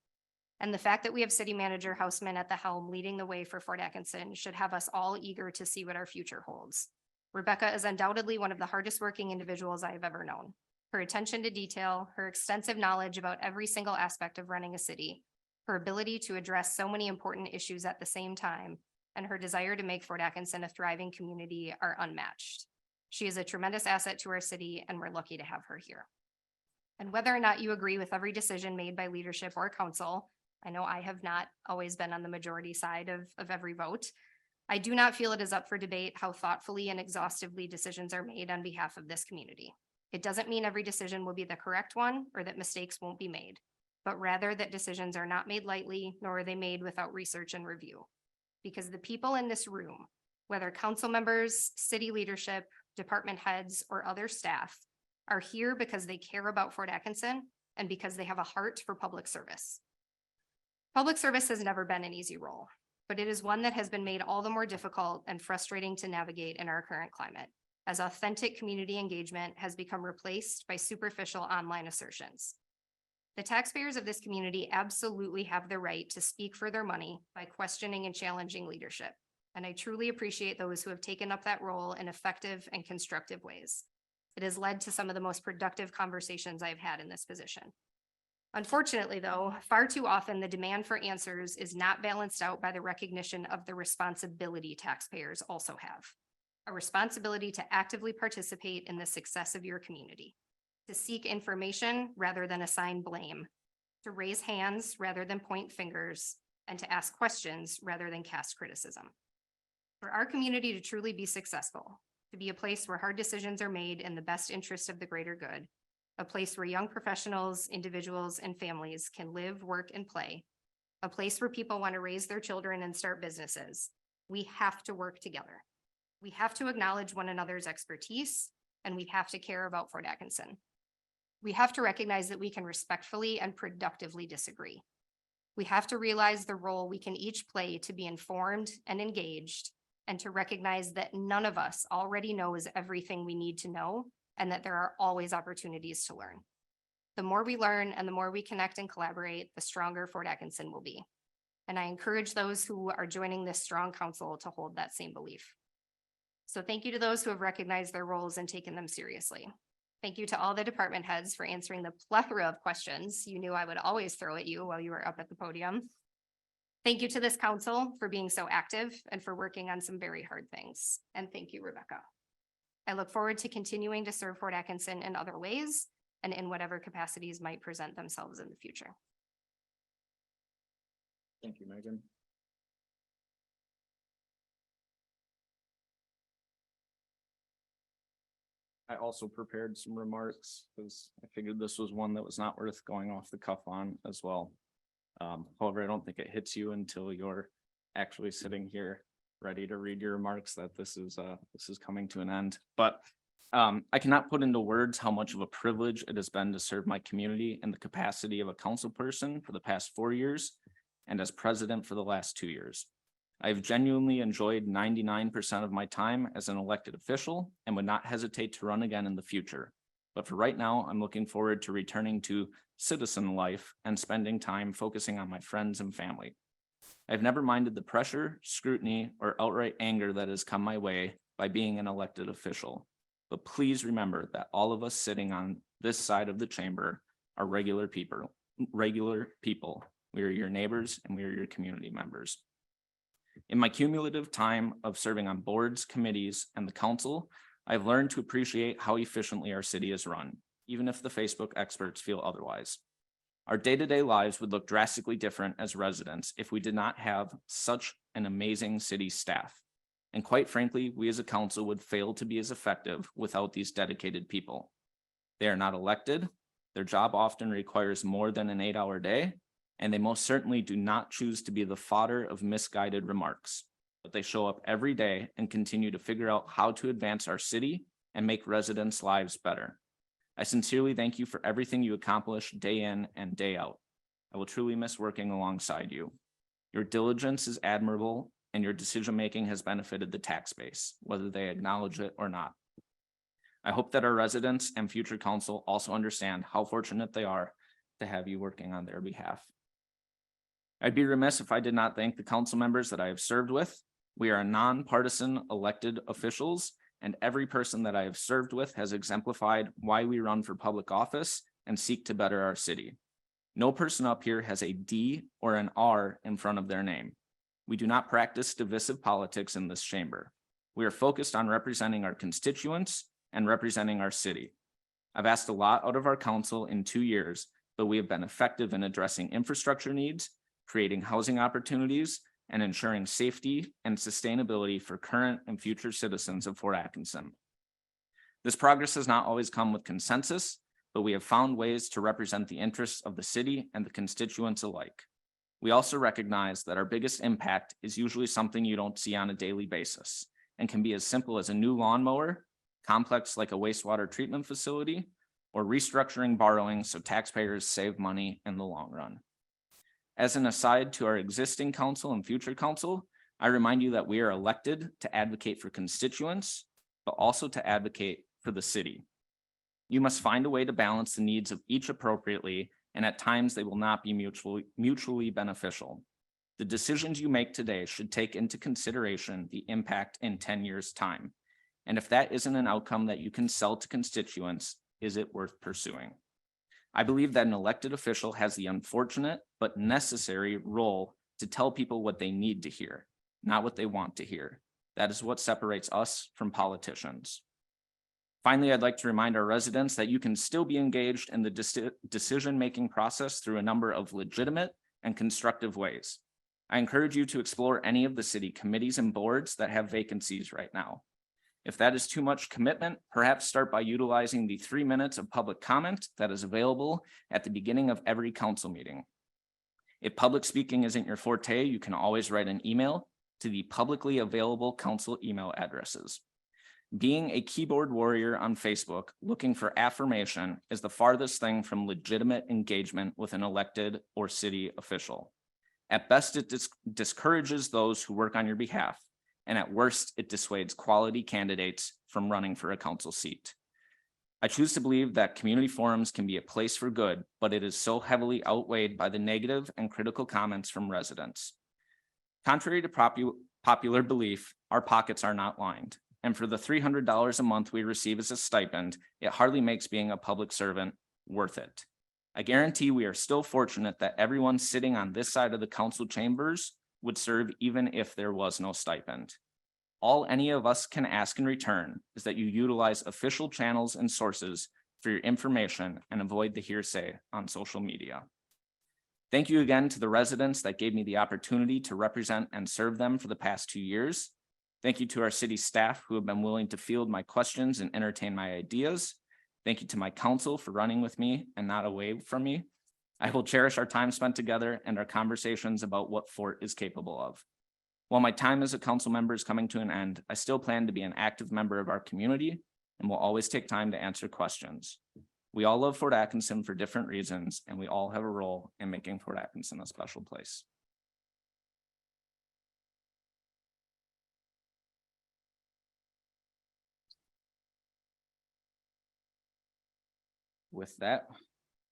And the fact that we have City Manager Houseman at the helm leading the way for Fort Atkinson should have us all eager to see what our future holds. Rebecca is undoubtedly one of the hardest working individuals I have ever known. Her attention to detail, her extensive knowledge about every single aspect of running a city, her ability to address so many important issues at the same time, and her desire to make Fort Atkinson a thriving community are unmatched. She is a tremendous asset to our city, and we're lucky to have her here. And whether or not you agree with every decision made by leadership or council, I know I have not always been on the majority side of every vote. I do not feel it is up for debate how thoughtfully and exhaustively decisions are made on behalf of this community. It doesn't mean every decision will be the correct one or that mistakes won't be made, but rather that decisions are not made lightly, nor are they made without research and review. Because the people in this room, whether council members, city leadership, department heads, or other staff, are here because they care about Fort Atkinson and because they have a heart for public service. Public service has never been an easy role, but it is one that has been made all the more difficult and frustrating to navigate in our current climate, as authentic community engagement has become replaced by superficial online assertions. The taxpayers of this community absolutely have the right to speak for their money by questioning and challenging leadership. And I truly appreciate those who have taken up that role in effective and constructive ways. It has led to some of the most productive conversations I've had in this position. Unfortunately, though, far too often the demand for answers is not balanced out by the recognition of the responsibility taxpayers also have. A responsibility to actively participate in the success of your community, to seek information rather than assign blame, to raise hands rather than point fingers, and to ask questions rather than cast criticism. For our community to truly be successful, to be a place where hard decisions are made in the best interest of the greater good, a place where young professionals, individuals, and families can live, work, and play, a place where people want to raise their children and start businesses, we have to work together. We have to acknowledge one another's expertise, and we have to care about Fort Atkinson. We have to recognize that we can respectfully and productively disagree. We have to realize the role we can each play to be informed and engaged, and to recognize that none of us already knows everything we need to know, and that there are always opportunities to learn. The more we learn and the more we connect and collaborate, the stronger Fort Atkinson will be. And I encourage those who are joining this strong council to hold that same belief. So thank you to those who have recognized their roles and taken them seriously. Thank you to all the department heads for answering the plethora of questions you knew I would always throw at you while you were up at the podium. Thank you to this council for being so active and for working on some very hard things. And thank you, Rebecca. I look forward to continuing to serve Fort Atkinson in other ways and in whatever capacities might present themselves in the future. Thank you, Megan. I also prepared some remarks because I figured this was one that was not worth going off the cuff on as well. However, I don't think it hits you until you're actually sitting here ready to read your remarks that this is coming to an end. But I cannot put into words how much of a privilege it has been to serve my community in the capacity of a council person for the past 4 years and as president for the last 2 years. I've genuinely enjoyed 99% of my time as an elected official and would not hesitate to run again in the future. But for right now, I'm looking forward to returning to citizen life and spending time focusing on my friends and family. I've never minded the pressure, scrutiny, or outright anger that has come my way by being an elected official. But please remember that all of us sitting on this side of the chamber are regular people. We are your neighbors and we are your community members. In my cumulative time of serving on boards, committees, and the council, I've learned to appreciate how efficiently our city is run, even if the Facebook experts feel otherwise. Our day-to-day lives would look drastically different as residents if we did not have such an amazing city staff. And quite frankly, we as a council would fail to be as effective without these dedicated people. They are not elected. Their job often requires more than an 8-hour day, and they most certainly do not choose to be the fodder of misguided remarks. But they show up every day and continue to figure out how to advance our city and make residents' lives better. I sincerely thank you for everything you accomplish day in and day out. I will truly miss working alongside you. Your diligence is admirable and your decision-making has benefited the tax base, whether they acknowledge it or not. I hope that our residents and future council also understand how fortunate they are to have you working on their behalf. I'd be remiss if I did not thank the council members that I have served with. We are nonpartisan elected officials, and every person that I have served with has exemplified why we run for public office and seek to better our city. No person up here has a D or an R in front of their name. We do not practice divisive politics in this chamber. We are focused on representing our constituents and representing our city. I've asked a lot out of our council in 2 years, but we have been effective in addressing infrastructure needs, creating housing opportunities, and ensuring safety and sustainability for current and future citizens of Fort Atkinson. This progress has not always come with consensus, but we have found ways to represent the interests of the city and the constituents alike. We also recognize that our biggest impact is usually something you don't see on a daily basis and can be as simple as a new lawnmower, complex like a wastewater treatment facility, or restructuring borrowing so taxpayers save money in the long run. As an aside to our existing council and future council, I remind you that we are elected to advocate for constituents, but also to advocate for the city. You must find a way to balance the needs of each appropriately, and at times they will not be mutually beneficial. The decisions you make today should take into consideration the impact in 10 years' time. And if that isn't an outcome that you can sell to constituents, is it worth pursuing? I believe that an elected official has the unfortunate but necessary role to tell people what they need to hear, not what they want to hear. That is what separates us from politicians. Finally, I'd like to remind our residents that you can still be engaged in the decision-making process through a number of legitimate and constructive ways. I encourage you to explore any of the city committees and boards that have vacancies right now. If that is too much commitment, perhaps start by utilizing the 3 minutes of public comment that is available at the beginning of every council meeting. If public speaking isn't your forte, you can always write an email to the publicly available council email addresses. Being a keyboard warrior on Facebook looking for affirmation is the farthest thing from legitimate engagement with an elected or city official. At best, it discourages those who work on your behalf, and at worst, it dissuades quality candidates from running for a council seat. I choose to believe that community forums can be a place for good, but it is so heavily outweighed by the negative and critical comments from residents. Contrary to popular belief, our pockets are not lined. And for the $300 a month we receive as a stipend, it hardly makes being a public servant worth it. I guarantee we are still fortunate that everyone sitting on this side of the council chambers would serve even if there was no stipend. All any of us can ask in return is that you utilize official channels and sources for your information and avoid the hearsay on social media. Thank you again to the residents that gave me the opportunity to represent and serve them for the past 2 years. Thank you to our city staff who have been willing to field my questions and entertain my ideas. Thank you to my council for running with me and not away from me. I will cherish our time spent together and our conversations about what Fort is capable of. While my time as a council member is coming to an end, I still plan to be an active member of our community and will always take time to answer questions. We all love Fort Atkinson for different reasons, and we all have a role in making Fort Atkinson a special place. With that,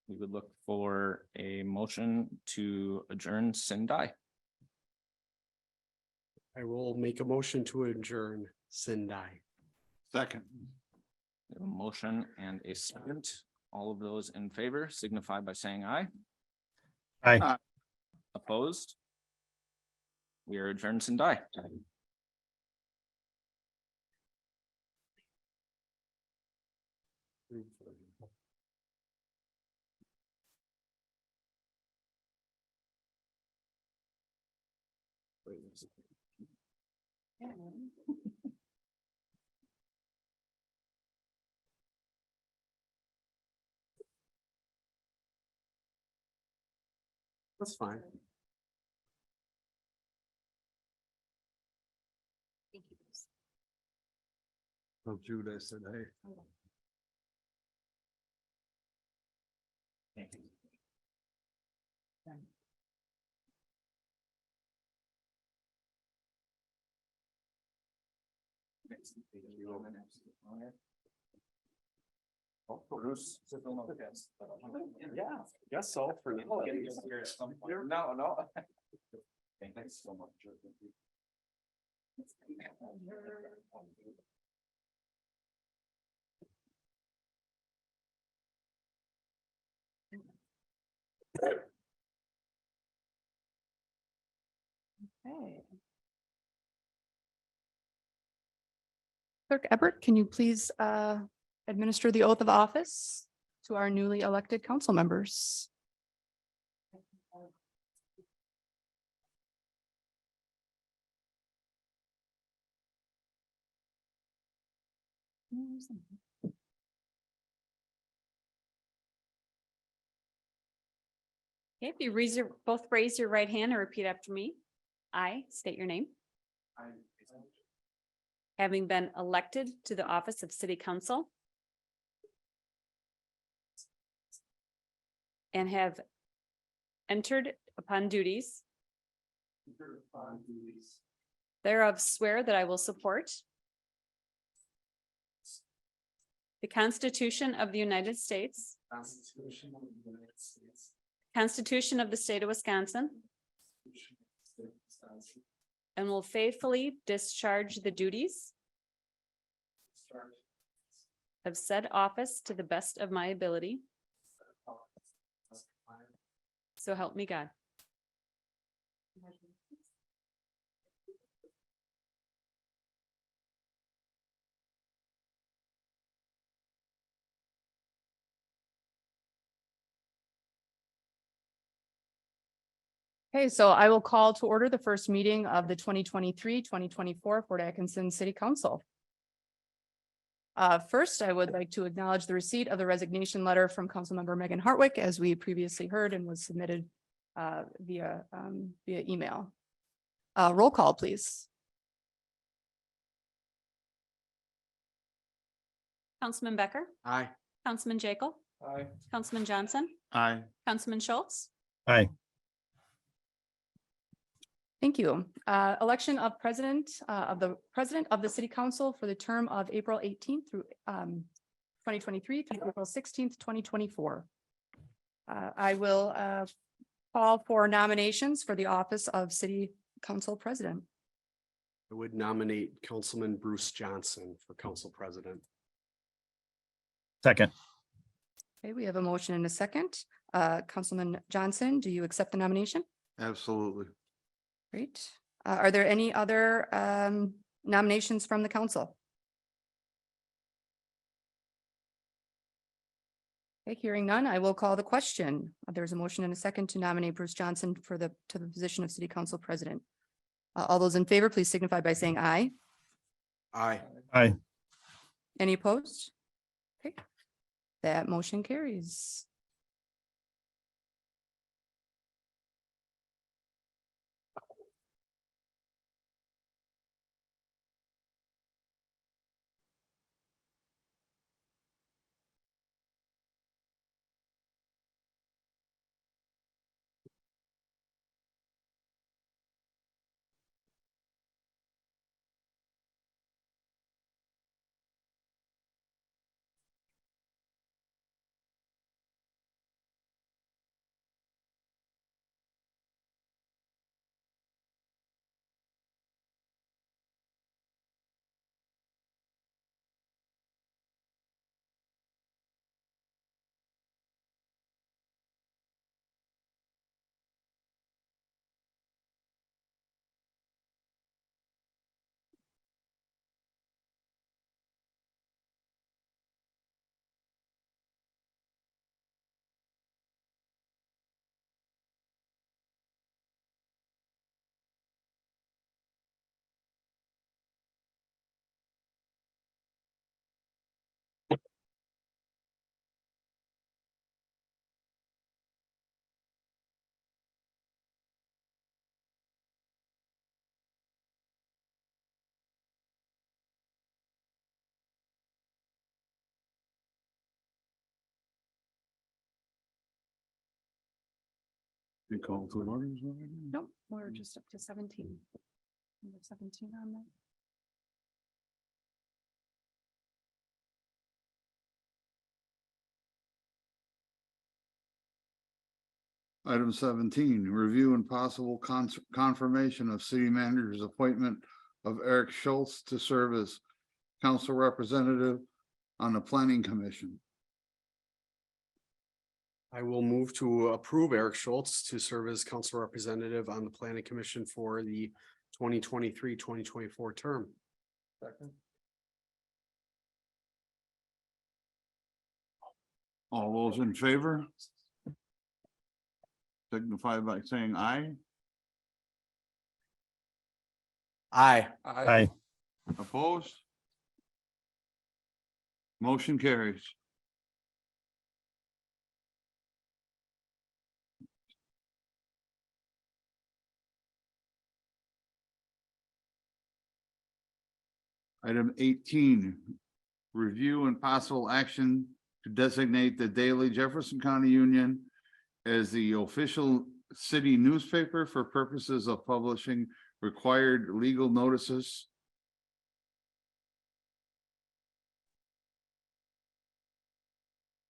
we would look for a motion to adjourn Sindai. I will make a motion to adjourn Sindai. Second. We have a motion and a second. All of those in favor signify by saying aye. Aye. Opposed? We are adjourned Sindai. That's fine. Oh, Jude, I said, hey. Bruce. Yeah, guess so for now. No, no. Thanks so much. Okay. Clerk Ebert, can you please administer the oath of office to our newly elected council members? Okay, if you both raise your right hand and repeat after me. I state your name. Having been elected to the office of city council and have entered upon duties thereof, swear that I will support the Constitution of the United States, Constitution of the State of Wisconsin, and will faithfully discharge the duties of said office to the best of my ability. So help me God. Okay, so I will call to order the first meeting of the 2023-2024 Fort Atkinson City Council. First, I would like to acknowledge the receipt of the resignation letter from Councilmember Megan Hartwick, as we previously heard and was submitted via email. Roll call, please. Councilman Becker, Aye. Councilman Jekyll, Aye. Councilman Johnson, Aye. Councilman Schultz. Aye. Thank you. Election of president of the city council for the term of April 18th through 2023 through April 16th, 2024. I will call for nominations for the office of City Council President. I would nominate Councilman Bruce Johnson for council president. Second. Okay, we have a motion and a second. Councilman Johnson, do you accept the nomination? Absolutely. Great. Are there any other nominations from the council? Okay, hearing none, I will call the question. There's a motion and a second to nominate Bruce Johnson to the position of City Council President. All those in favor, please signify by saying aye. Aye. Aye. Any opposed? Okay, that motion carries. You call to orders already? Nope, we're just up to 17. Number 17 on that. Item 17, review and possible confirmation of city manager's appointment of Eric Schultz to serve as council representative on the planning commission. I will move to approve Eric Schultz to serve as council representative on the planning commission for the 2023-2024 term. Second. All those in favor? Signify by saying aye. Aye. Aye. Opposed? Motion carries. Item 18, review and possible action to designate the Daily Jefferson County Union as the official city newspaper for purposes of publishing required legal notices.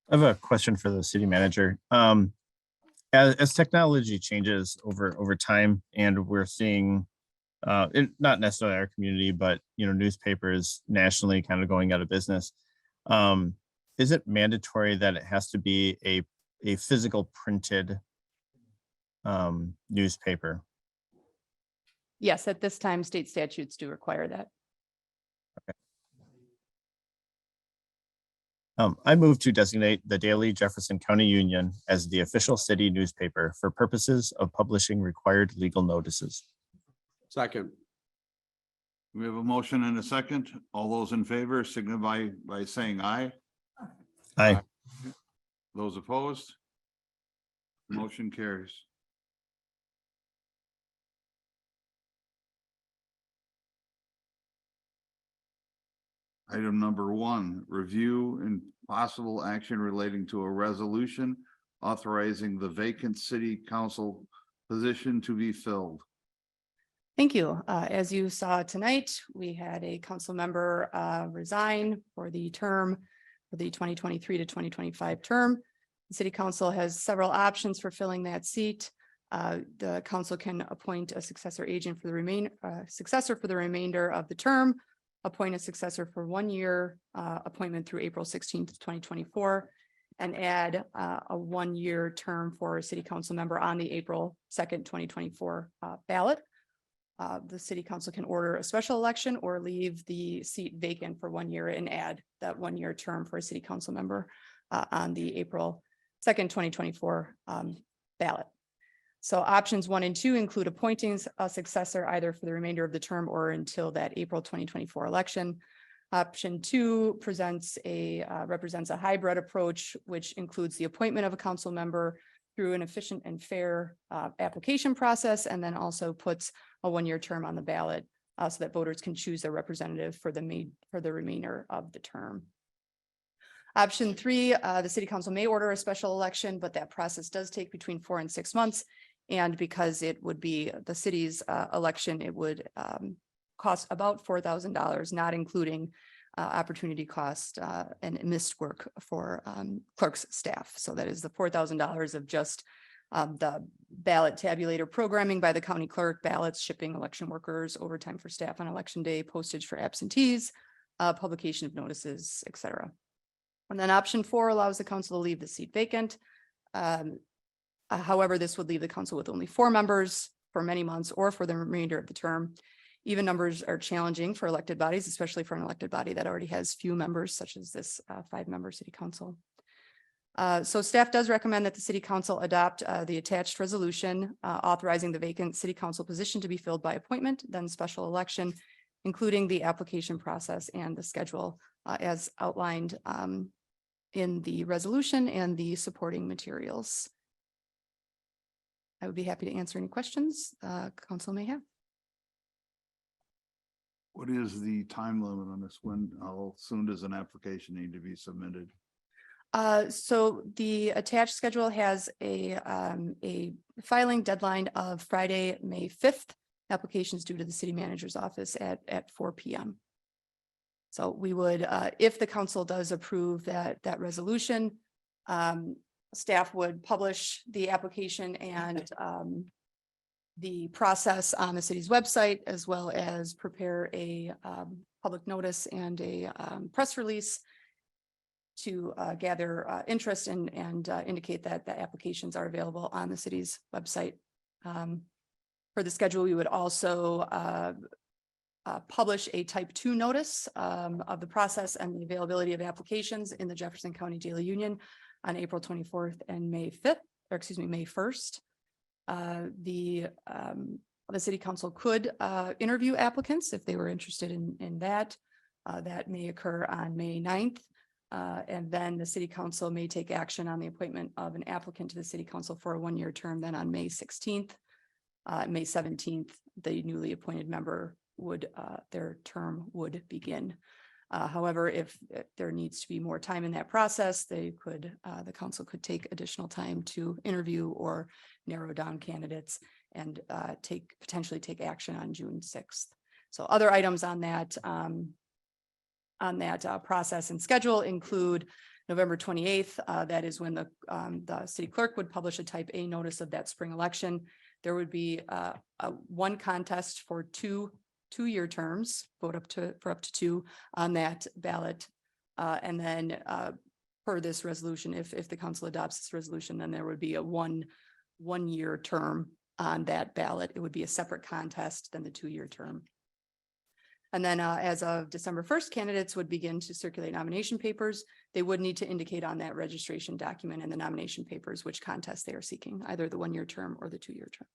I have a question for the city manager. As technology changes over time, and we're seeing not necessarily our community, but newspapers nationally kind of going out of business. Is it mandatory that it has to be a physical printed newspaper? Yes, at this time, state statutes do require that. I move to designate the Daily Jefferson County Union as the official city newspaper for purposes of publishing required legal notices. Second. We have a motion and a second. All those in favor signify by saying aye. Aye. Those opposed? Motion carries. Item number 1, review and possible action relating to a resolution authorizing the vacant city council position to be filled. Thank you. As you saw tonight, we had a council member resign for the term for the 2023 to 2025 term. The city council has several options for filling that seat. The council can appoint a successor agent for the successor for the remainder of the term, appoint a successor for 1 year appointment through April 16th, 2024, and add a 1 year term for a city council member on the April 2nd, 2024 ballot. The city council can order a special election or leave the seat vacant for 1 year and add that 1 year term for a city council member on the April 2nd, 2024 ballot. So options 1 and 2 include appointing a successor either for the remainder of the term or until that April 2024 election. Option 2 represents a hybrid approach, which includes the appointment of a council member through an efficient and fair application process, and then also puts a 1 year term on the ballot so that voters can choose their representative for the remainder of the term. Option 3, the city council may order a special election, but that process does take between 4 and 6 months. And because it would be the city's election, it would cost about $4,000, not including opportunity cost and missed work for clerk's staff. So that is the $4,000 of just the ballot tabulator programming by the county clerk, ballots, shipping election workers, overtime for staff on election day, postage for absentees, publication of notices, etc. And then option 4 allows the council to leave the seat vacant. However, this would leave the council with only 4 members for many months or for the remainder of the term. Even numbers are challenging for elected bodies, especially for an elected body that already has few members, such as this 5-member city council. So staff does recommend that the city council adopt the attached resolution authorizing the vacant city council position to be filled by appointment, then special election, including the application process and the schedule as outlined in the resolution and the supporting materials. I would be happy to answer any questions council may have. What is the time limit on this? How soon does an application need to be submitted? So the attached schedule has a filing deadline of Friday, May 5th. Applications due to the city manager's office at 4 p.m. So we would, if the council does approve that resolution, staff would publish the application and the process on the city's website, as well as prepare a public notice and a press release to gather interest and indicate that the applications are available on the city's website. For the schedule, we would also publish a type 2 notice of the process and the availability of applications in the Jefferson County Daily Union on April 24th and May 1st. The city council could interview applicants if they were interested in that. That may occur on May 9th. And then the city council may take action on the appointment of an applicant to the city council for a 1 year term. Then on May 16th, May 17th, the newly appointed member would their term would begin. However, if there needs to be more time in that process, the council could take additional time to interview or narrow down candidates and potentially take action on June 6th. So other items on that process and schedule include November 28th. That is when the city clerk would publish a type A notice of that spring election. There would be one contest for two-year terms, vote for up to 2 on that ballot. And then per this resolution, if the council adopts this resolution, then there would be a one year term on that ballot. It would be a separate contest than the 2-year term. And then as of December 1st, candidates would begin to circulate nomination papers. They would need to indicate on that registration document and the nomination papers which contest they are seeking, either the 1 year term or the 2-year term.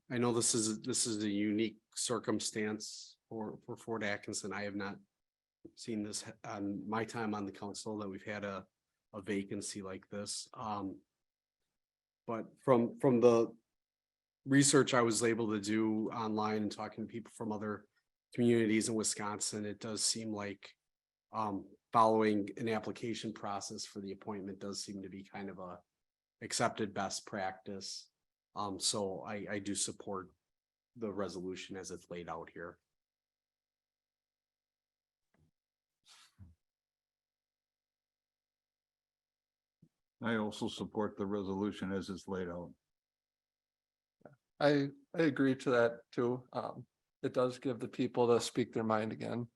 I know this is a unique circumstance for Fort Atkinson. I have not seen this on my time on the council that we've had a vacancy like this. But from the research I was able to do online and talking to people from other communities in Wisconsin, it does seem like following an application process for the appointment does seem to be kind of a accepted best practice. So I do support the resolution as it's laid out here. I also support the resolution as it's laid out. I agree to that too. It does give the people to speak their mind again.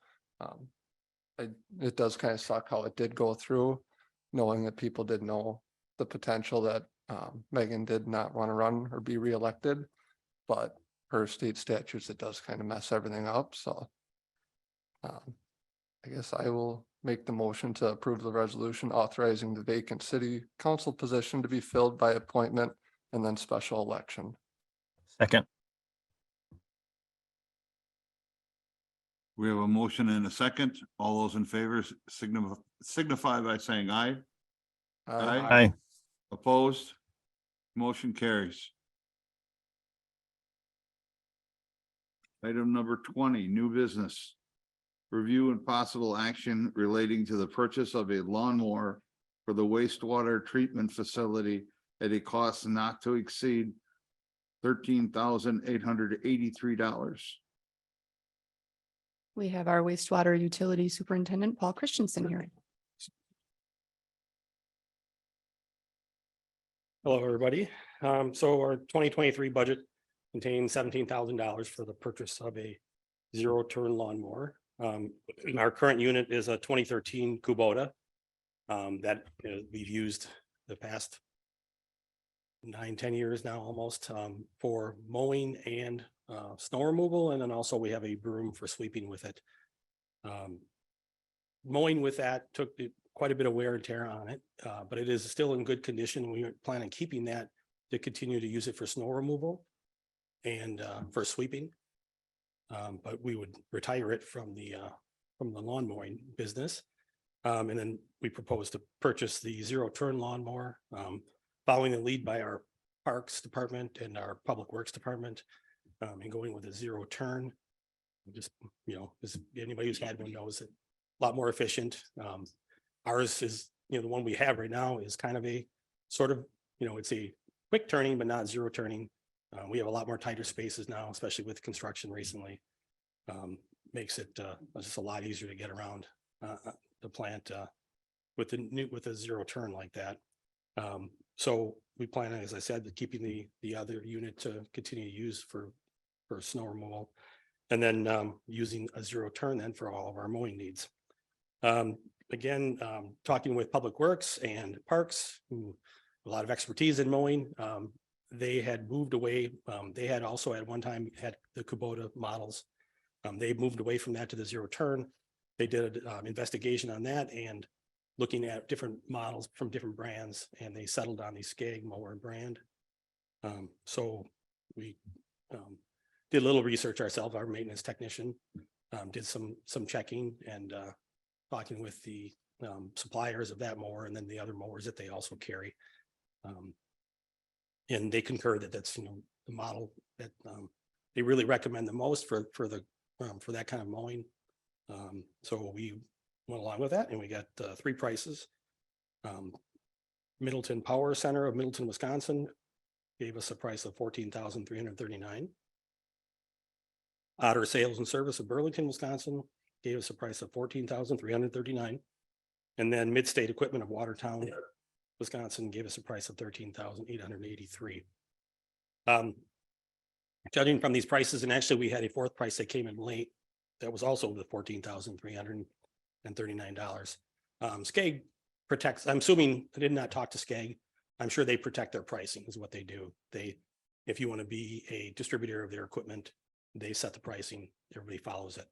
It does kind of suck how it did go through, knowing that people did know the potential that Megan did not want to run or be reelected. But per state statutes, it does kind of mess everything up, so. I guess I will make the motion to approve the resolution authorizing the vacant city council position to be filled by appointment and then special election. Second. We have a motion and a second. All those in favor signify by saying aye. Aye. Opposed? Motion carries. Item number 20, new business. Review and possible action relating to the purchase of a lawnmower for the wastewater treatment facility at a cost not to exceed $13,883. We have our wastewater utility superintendent, Paul Christensen here. Hello, everybody. So our 2023 budget contains $17,000 for the purchase of a zero-turn lawnmower. Our current unit is a 2013 Kubota that we've used the past 9-10 years now almost for mowing and snow removal, and then also we have a broom for sweeping with it. Mowing with that took quite a bit of wear and tear on it, but it is still in good condition. We plan on keeping that to continue to use it for snow removal and for sweeping. But we would retire it from the lawn mowing business. And then we propose to purchase the zero-turn lawnmower, following the lead by our Parks Department and our Public Works Department, and going with a zero-turn. Just, as anybody who's had one knows, it a lot more efficient. Ours is, the one we have right now is kind of a sort of, it's a quick turning, but not zero turning. We have a lot more tighter spaces now, especially with construction recently. Makes it just a lot easier to get around the plant with a zero turn like that. So we plan on, as I said, keeping the other unit to continue to use for snow removal, and then using a zero turn then for all of our mowing needs. Again, talking with Public Works and Parks, who a lot of expertise in mowing. They had moved away. They had also at one time had the Kubota models. They moved away from that to the zero turn. They did an investigation on that and looking at different models from different brands, and they settled on the Skag mower brand. So we did a little research ourselves. Our maintenance technician did some checking and talking with the suppliers of that mower and then the other mowers that they also carry. And they concur that that's the model that they really recommend the most for that kind of mowing. So we went along with that, and we got 3 prices. Middleton Power Center of Middleton, Wisconsin gave us a price of $14,339. Otter Sales and Service of Burlington, Wisconsin gave us a price of $14,339. And then Midstate Equipment of Watertown, Wisconsin gave us a price of $13,883. Judging from these prices, and actually we had a 4th price that came in late that was also the $14,339. Skag protects, I'm assuming I did not talk to Skag. I'm sure they protect their pricing is what they do. If you want to be a distributor of their equipment, they set the pricing, everybody follows it.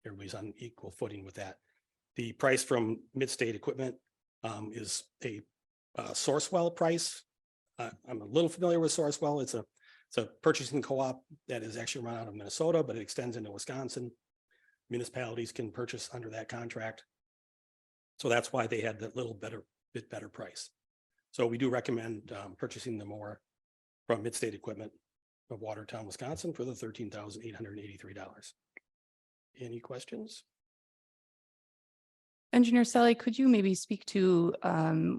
Everybody's on equal footing with that. The price from Midstate Equipment is a Sourcewell price. I'm a little familiar with Sourcewell. It's a purchasing co-op that is actually run out of Minnesota, but it extends into Wisconsin. Municipalities can purchase under that contract. So that's why they had that bit better price. So we do recommend purchasing the mower from Midstate Equipment of Watertown, Wisconsin for the $13,883. Any questions? Engineer Sally, could you maybe speak to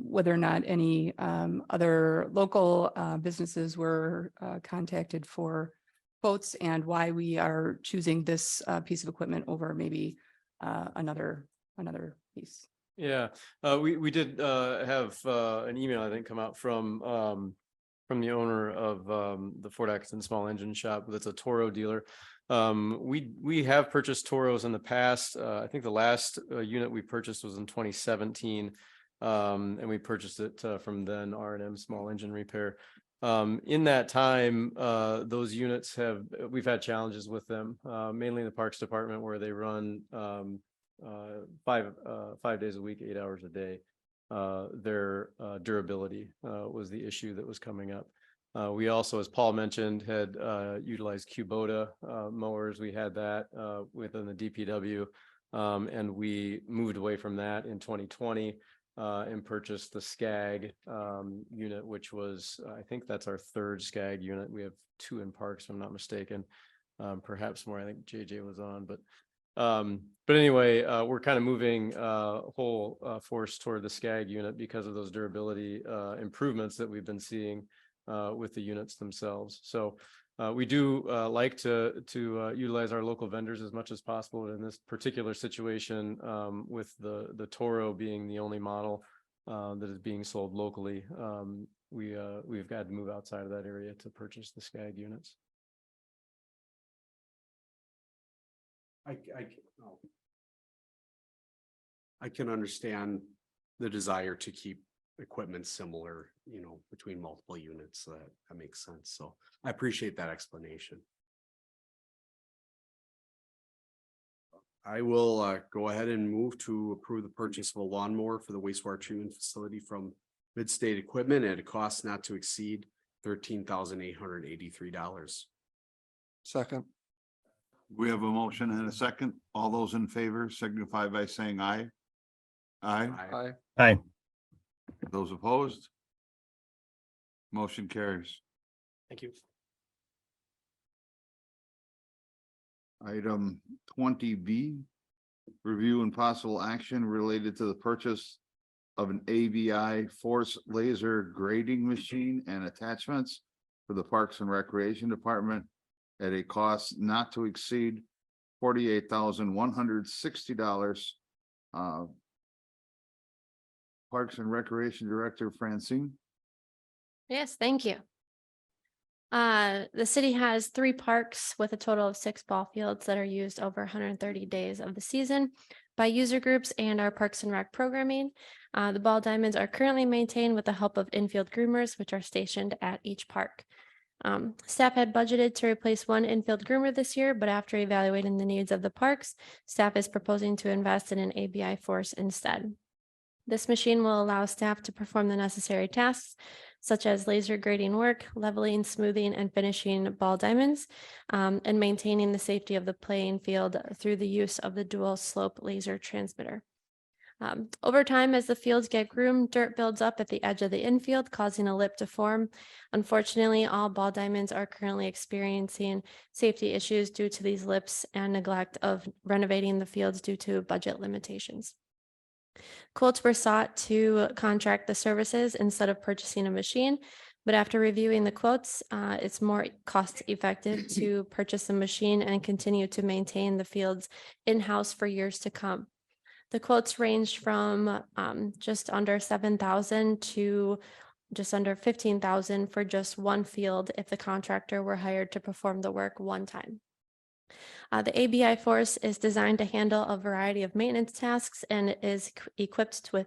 whether or not any other local businesses were contacted for quotes and why we are choosing this piece of equipment over maybe another piece. Yeah, we did have an email, I think, come out from the owner of the Fort Atkinson Small Engine Shop. That's a Toro dealer. We have purchased Toros in the past. I think the last unit we purchased was in 2017. And we purchased it from then R&M Small Engine Repair. In that time, those units we've had challenges with them, mainly in the Parks Department where they run 5 days a week, 8 hours a day. Their durability was the issue that was coming up. We also, as Paul mentioned, had utilized Kubota mowers. We had that within the DPW, and we moved away from that in 2020 and purchased the SCAG unit, which was, I think that's our third SCAG unit. We have 2 in parks, if I'm not mistaken, perhaps more. I think JJ was on, but anyway, we're kind of moving whole force toward the SCAG unit because of those durability improvements that we've been seeing with the units themselves. So we do like to utilize our local vendors as much as possible. In this particular situation, with the Toro being the only model that is being sold locally, we've got to move outside of that area to purchase the SCAG units. I can understand the desire to keep equipment similar, between multiple units. That makes sense. So I appreciate that explanation. I will go ahead and move to approve the purchase of a lawnmower for the wastewater treatment facility from Mid-State Equipment at a cost not to exceed $13,883. Second. We have a motion and a second. All those in favor signify by saying aye. Aye. Aye. Aye. Those opposed? Motion carries. Thank you. Item 20B, review and possible action related to the purchase of an ABI Force laser grading machine and attachments for the Parks and Recreation Department at a cost not to exceed $48,160. Parks and Recreation Director Francine. Yes, thank you. The city has 3 parks with a total of 6 ball fields that are used over 130 days of the season by user groups and our Parks and Rec programming. The ball diamonds are currently maintained with the help of infield groomers, which are stationed at each park. Staff had budgeted to replace 1 infield groomer this year, but after evaluating the needs of the parks, staff is proposing to invest in an ABI Force instead. This machine will allow staff to perform the necessary tasks, such as laser grading work, leveling, smoothing, and finishing ball diamonds, and maintaining the safety of the playing field through the use of the dual slope laser transmitter. Over time, as the fields get groomed, dirt builds up at the edge of the infield, causing a lip to form. Unfortunately, all ball diamonds are currently experiencing safety issues due to these lips and neglect of renovating the fields due to budget limitations. Quotes were sought to contract the services instead of purchasing a machine, but after reviewing the quotes, it's more cost effective to purchase a machine and continue to maintain the fields in-house for years to come. The quotes ranged from just under $7,000 to just under $15,000 for just 1 field if the contractor were hired to perform the work 1 time. The ABI Force is designed to handle a variety of maintenance tasks and is equipped with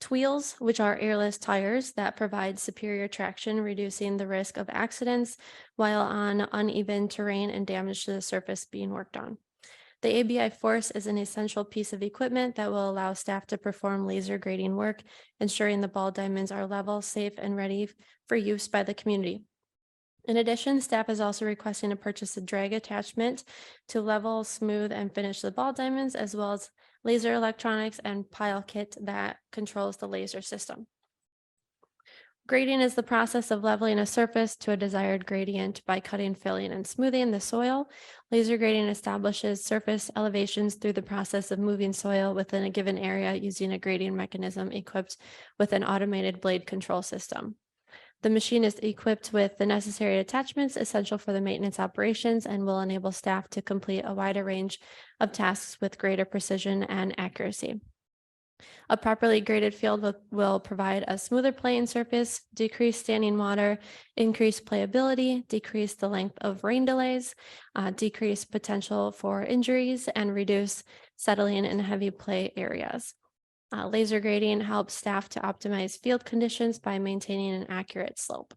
wheels, which are airless tires that provide superior traction, reducing the risk of accidents while on uneven terrain and damage to the surface being worked on. The ABI Force is an essential piece of equipment that will allow staff to perform laser grading work, ensuring the ball diamonds are level, safe, and ready for use by the community. In addition, staff is also requesting to purchase a drag attachment to level, smooth, and finish the ball diamonds, as well as laser electronics and pile kit that controls the laser system. Grading is the process of leveling a surface to a desired gradient by cutting, filling, and smoothing the soil. Laser grading establishes surface elevations through the process of moving soil within a given area using a grading mechanism equipped with an automated blade control system. The machine is equipped with the necessary attachments essential for the maintenance operations and will enable staff to complete a wider range of tasks with greater precision and accuracy. A properly graded field will provide a smoother playing surface, decrease standing water, increase playability, decrease the length of rain delays, decrease potential for injuries, and reduce settling in heavy play areas. Laser grading helps staff to optimize field conditions by maintaining an accurate slope.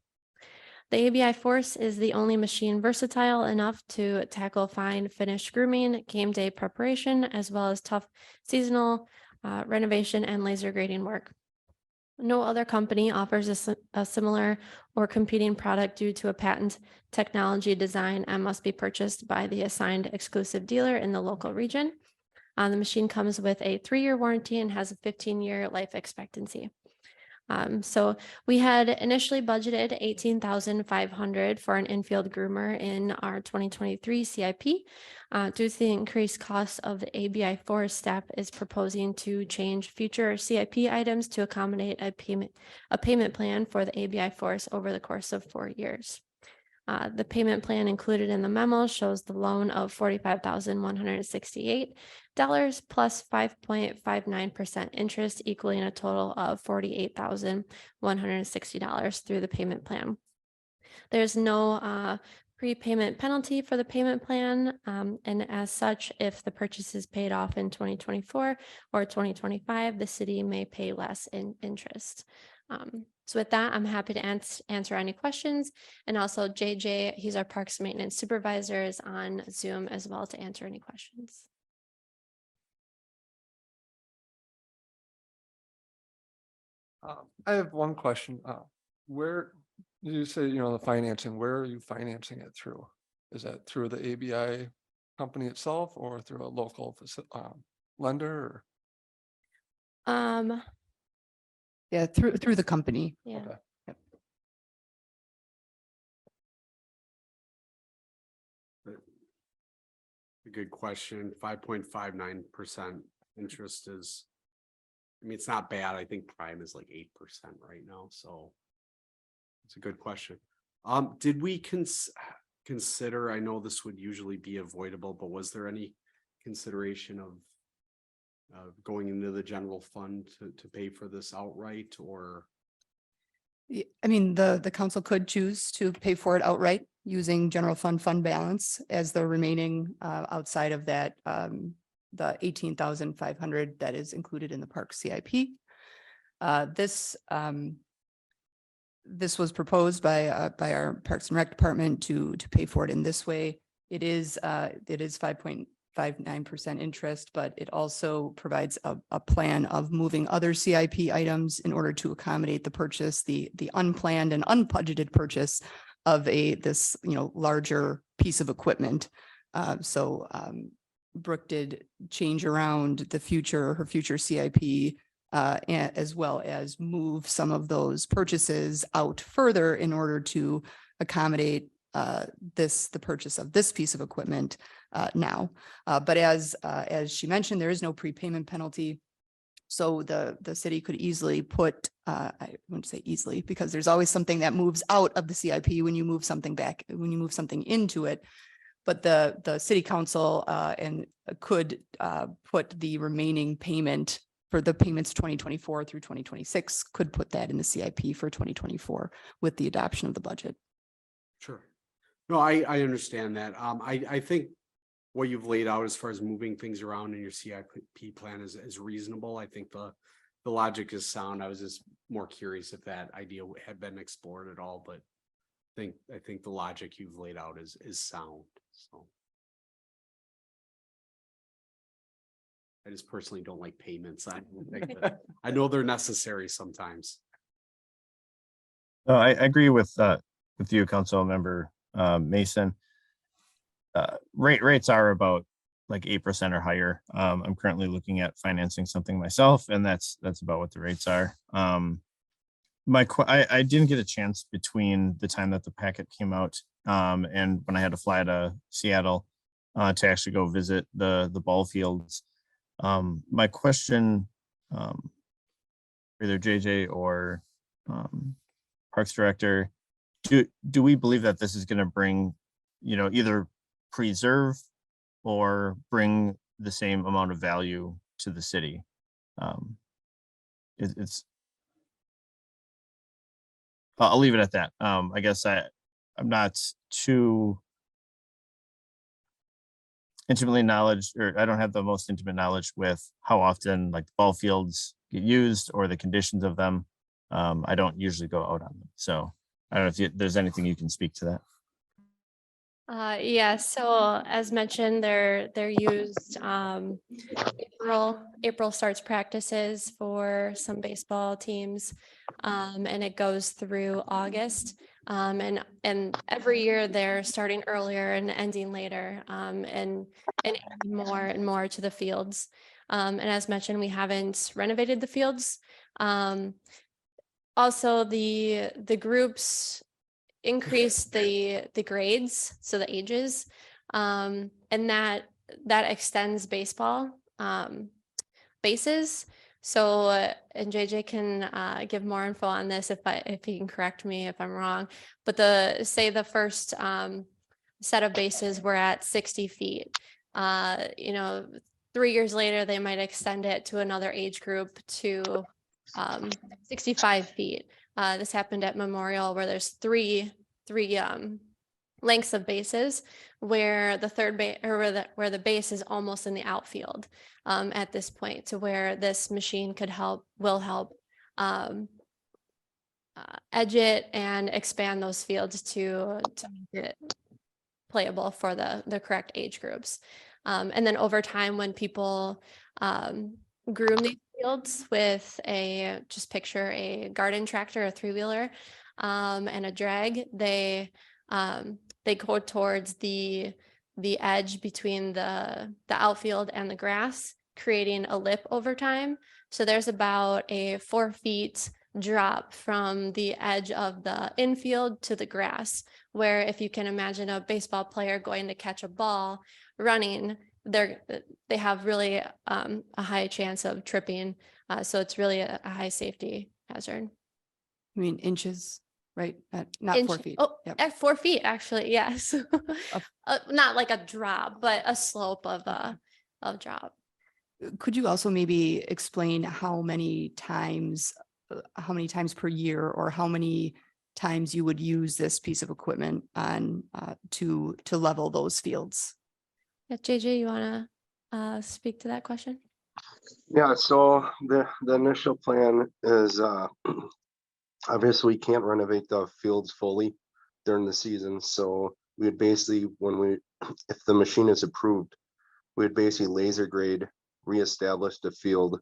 The ABI Force is the only machine versatile enough to tackle fine finish grooming, game day preparation, as well as tough seasonal renovation and laser grading work. No other company offers a similar or competing product due to a patent technology design and must be purchased by the assigned exclusive dealer in the local region. The machine comes with a 3-year warranty and has a 15-year life expectancy. So we had initially budgeted $18,500 for an infield groomer in our 2023 CIP. Due to the increased cost of the ABI Force, staff is proposing to change future CIP items to accommodate a payment plan for the ABI Force over the course of 4 years. The payment plan included in the memo shows the loan of $45,168 plus 5.59% interest, equaling a total of $48,160 through the payment plan. There's no prepayment penalty for the payment plan, and as such, if the purchase is paid off in 2024 or 2025, the city may pay less in interest. So with that, I'm happy to answer any questions. And also JJ, he's our Parks Maintenance Supervisor, is on Zoom as well to answer any questions. I have one question. Where you say, the financing, where are you financing it through? Is that through the ABI company itself or through a local lender? Or? Yeah, through the company. Yeah. Okay. A good question. 5.59% interest is, it's not bad. I think prime is like 8% right now, so it's a good question. Did we consider, I know this would usually be avoidable, but was there any consideration of going into the general fund to pay for this outright, or? I mean, the council could choose to pay for it outright using general fund balance as the remaining outside of that, the 18,500 that is included in the park CIP. This was proposed by our Parks and Rec department to pay for it in this way. It is 5.59% interest, but it also provides a plan of moving other CIP items in order to accommodate the purchase, the unplanned and unbudgeted purchase of this larger piece of equipment. Brooke did change around her future CIP, as well as move some of those purchases out further in order to accommodate the purchase of this piece of equipment now. But as she mentioned, there is no prepayment penalty. So the city could easily put, I wouldn't say easily, because there's always something that moves out of the CIP when you move something back, when you move something into it. But the city council could put the remaining payment for the payments 2024 through 2026, could put that in the CIP for 2024 with the adoption of the budget. Sure. No, I understand that. I think what you've laid out as far as moving things around in your CIP plan is reasonable. I think the logic is sound. I was just more curious if that idea had been explored at all, but I think the logic you've laid out is sound. So I just personally don't like payments. I know they're necessary sometimes. I agree with you, Council Member Mason. Rates are about like 8% or higher. I'm currently looking at financing something myself, and that's about what the rates are. I didn't get a chance between the time that the packet came out and when I had to fly to Seattle to actually go visit the ball fields. My question, either JJ or Parks Director, do we believe that this is going to bring, either preserve or bring the same amount of value to the city? It's I'll leave it at that. I guess I'm not too intimately knowledge, or I don't have the most intimate knowledge with how often like ball fields get used or the conditions of them. I don't usually go out on them. So I don't know if there's anything you can speak to that. Yeah, so as mentioned, they're used April starts practices for some baseball teams, and it goes through August. And every year they're starting earlier and ending later, and adding more and more to the fields. And as mentioned, we haven't renovated the fields. Also, the groups increase the grades, so the ages, and that extends baseball bases. So and JJ can give more info on this if he can correct me if I'm wrong, but the first set of bases were at 60 feet. 3 years later they might extend it to another age group to 65 feet. This happened at Memorial, where there's three lengths of bases, where the third base, or where the base is almost in the outfield at this point, to where this machine will help edge it and expand those fields to make it playable for the correct age groups. And then over time, when people groom these fields with just picture a garden tractor, a 3-wheeler, and a drag, they go towards the edge between the outfield and the grass, creating a lip over time. So there's about a 4 feet drop from the edge of the infield to the grass, where if you can imagine a baseball player going to catch a ball running, they have really a high chance of tripping. So it's really a high safety hazard. I mean, inches, right? Not 4 feet. Oh, Yep. at 4 feet, actually, yes. Not like a drop, but a slope of drop. Could you also maybe explain how many times per year, or how many times you would use this piece of equipment on to level those fields? Yeah, JJ, you want to speak to that question? Yeah, so the initial plan is obviously we can't renovate the fields fully during the season. So we would basically, if the machine is approved, we would basically laser grade, reestablish the field,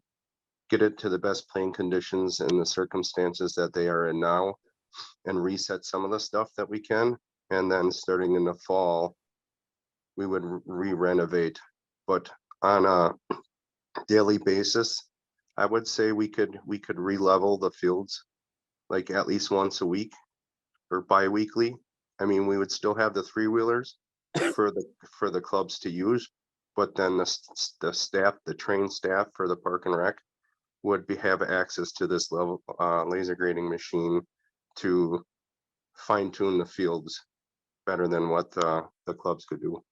get it to the best playing conditions and the circumstances that they are in now, and reset some of the stuff that we can. And then starting in the fall, we would re-renovate. But on a daily basis, I would say we could re-level the fields like at least once a week or bi-weekly. I mean, we would still have the 3-wheelers for the clubs to use, but then the staff, the trained staff for the park and rec would have access to this level laser grading machine to fine tune the fields better than what the clubs could do.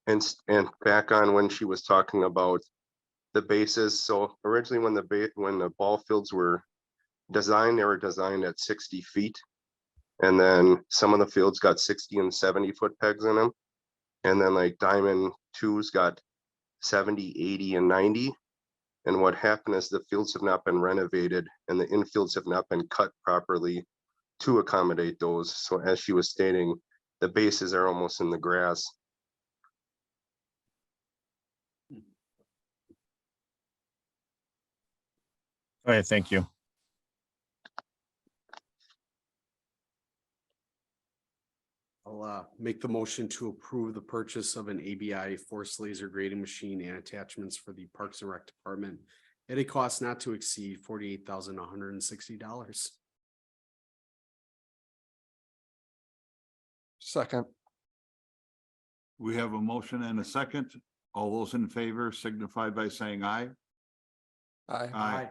And back on when she was talking about the bases. So originally when the ball fields were designed, they were designed at 60 feet. And then some of the fields got 60 and 70 foot pegs in them. And then like Diamond 2's got 70, 80, and 90. And what happened is the fields have not been renovated and the infields have not been cut properly to accommodate those. So as she was stating, the bases are almost in the grass. All right, thank you. I'll make the motion to approve the purchase of an ABI force laser grading machine and attachments for the Parks and Rec Department at a cost not to exceed $48,160. Second. We have a motion and a second. All those in favor signify by saying aye. Aye. Aye.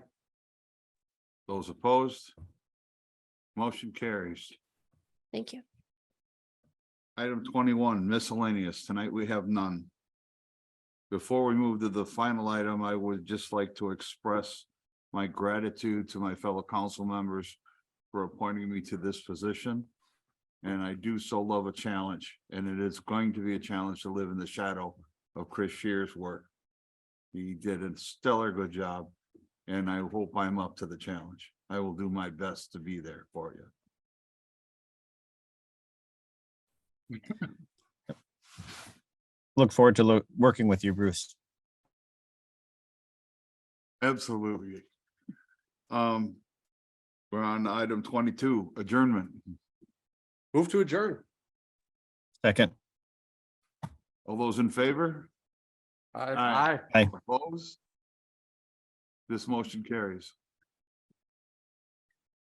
Those opposed? Motion carries. Thank you. Item 21, miscellaneous. Tonight we have none. Before we move to the final item, I would just like to express my gratitude to my fellow council members for appointing me to this position. And I do so love a challenge, and it is going to be a challenge to live in the shadow of Chris Shear's work. He did a stellar good job, and I hope I'm up to the challenge. I will do my best to be there for you. Look forward to working with you, Bruce. Absolutely. We're on item 22, adjournment. Move to adjourn. Second. All those in favor? Aye. Aye. Aye. Opposed? This motion carries.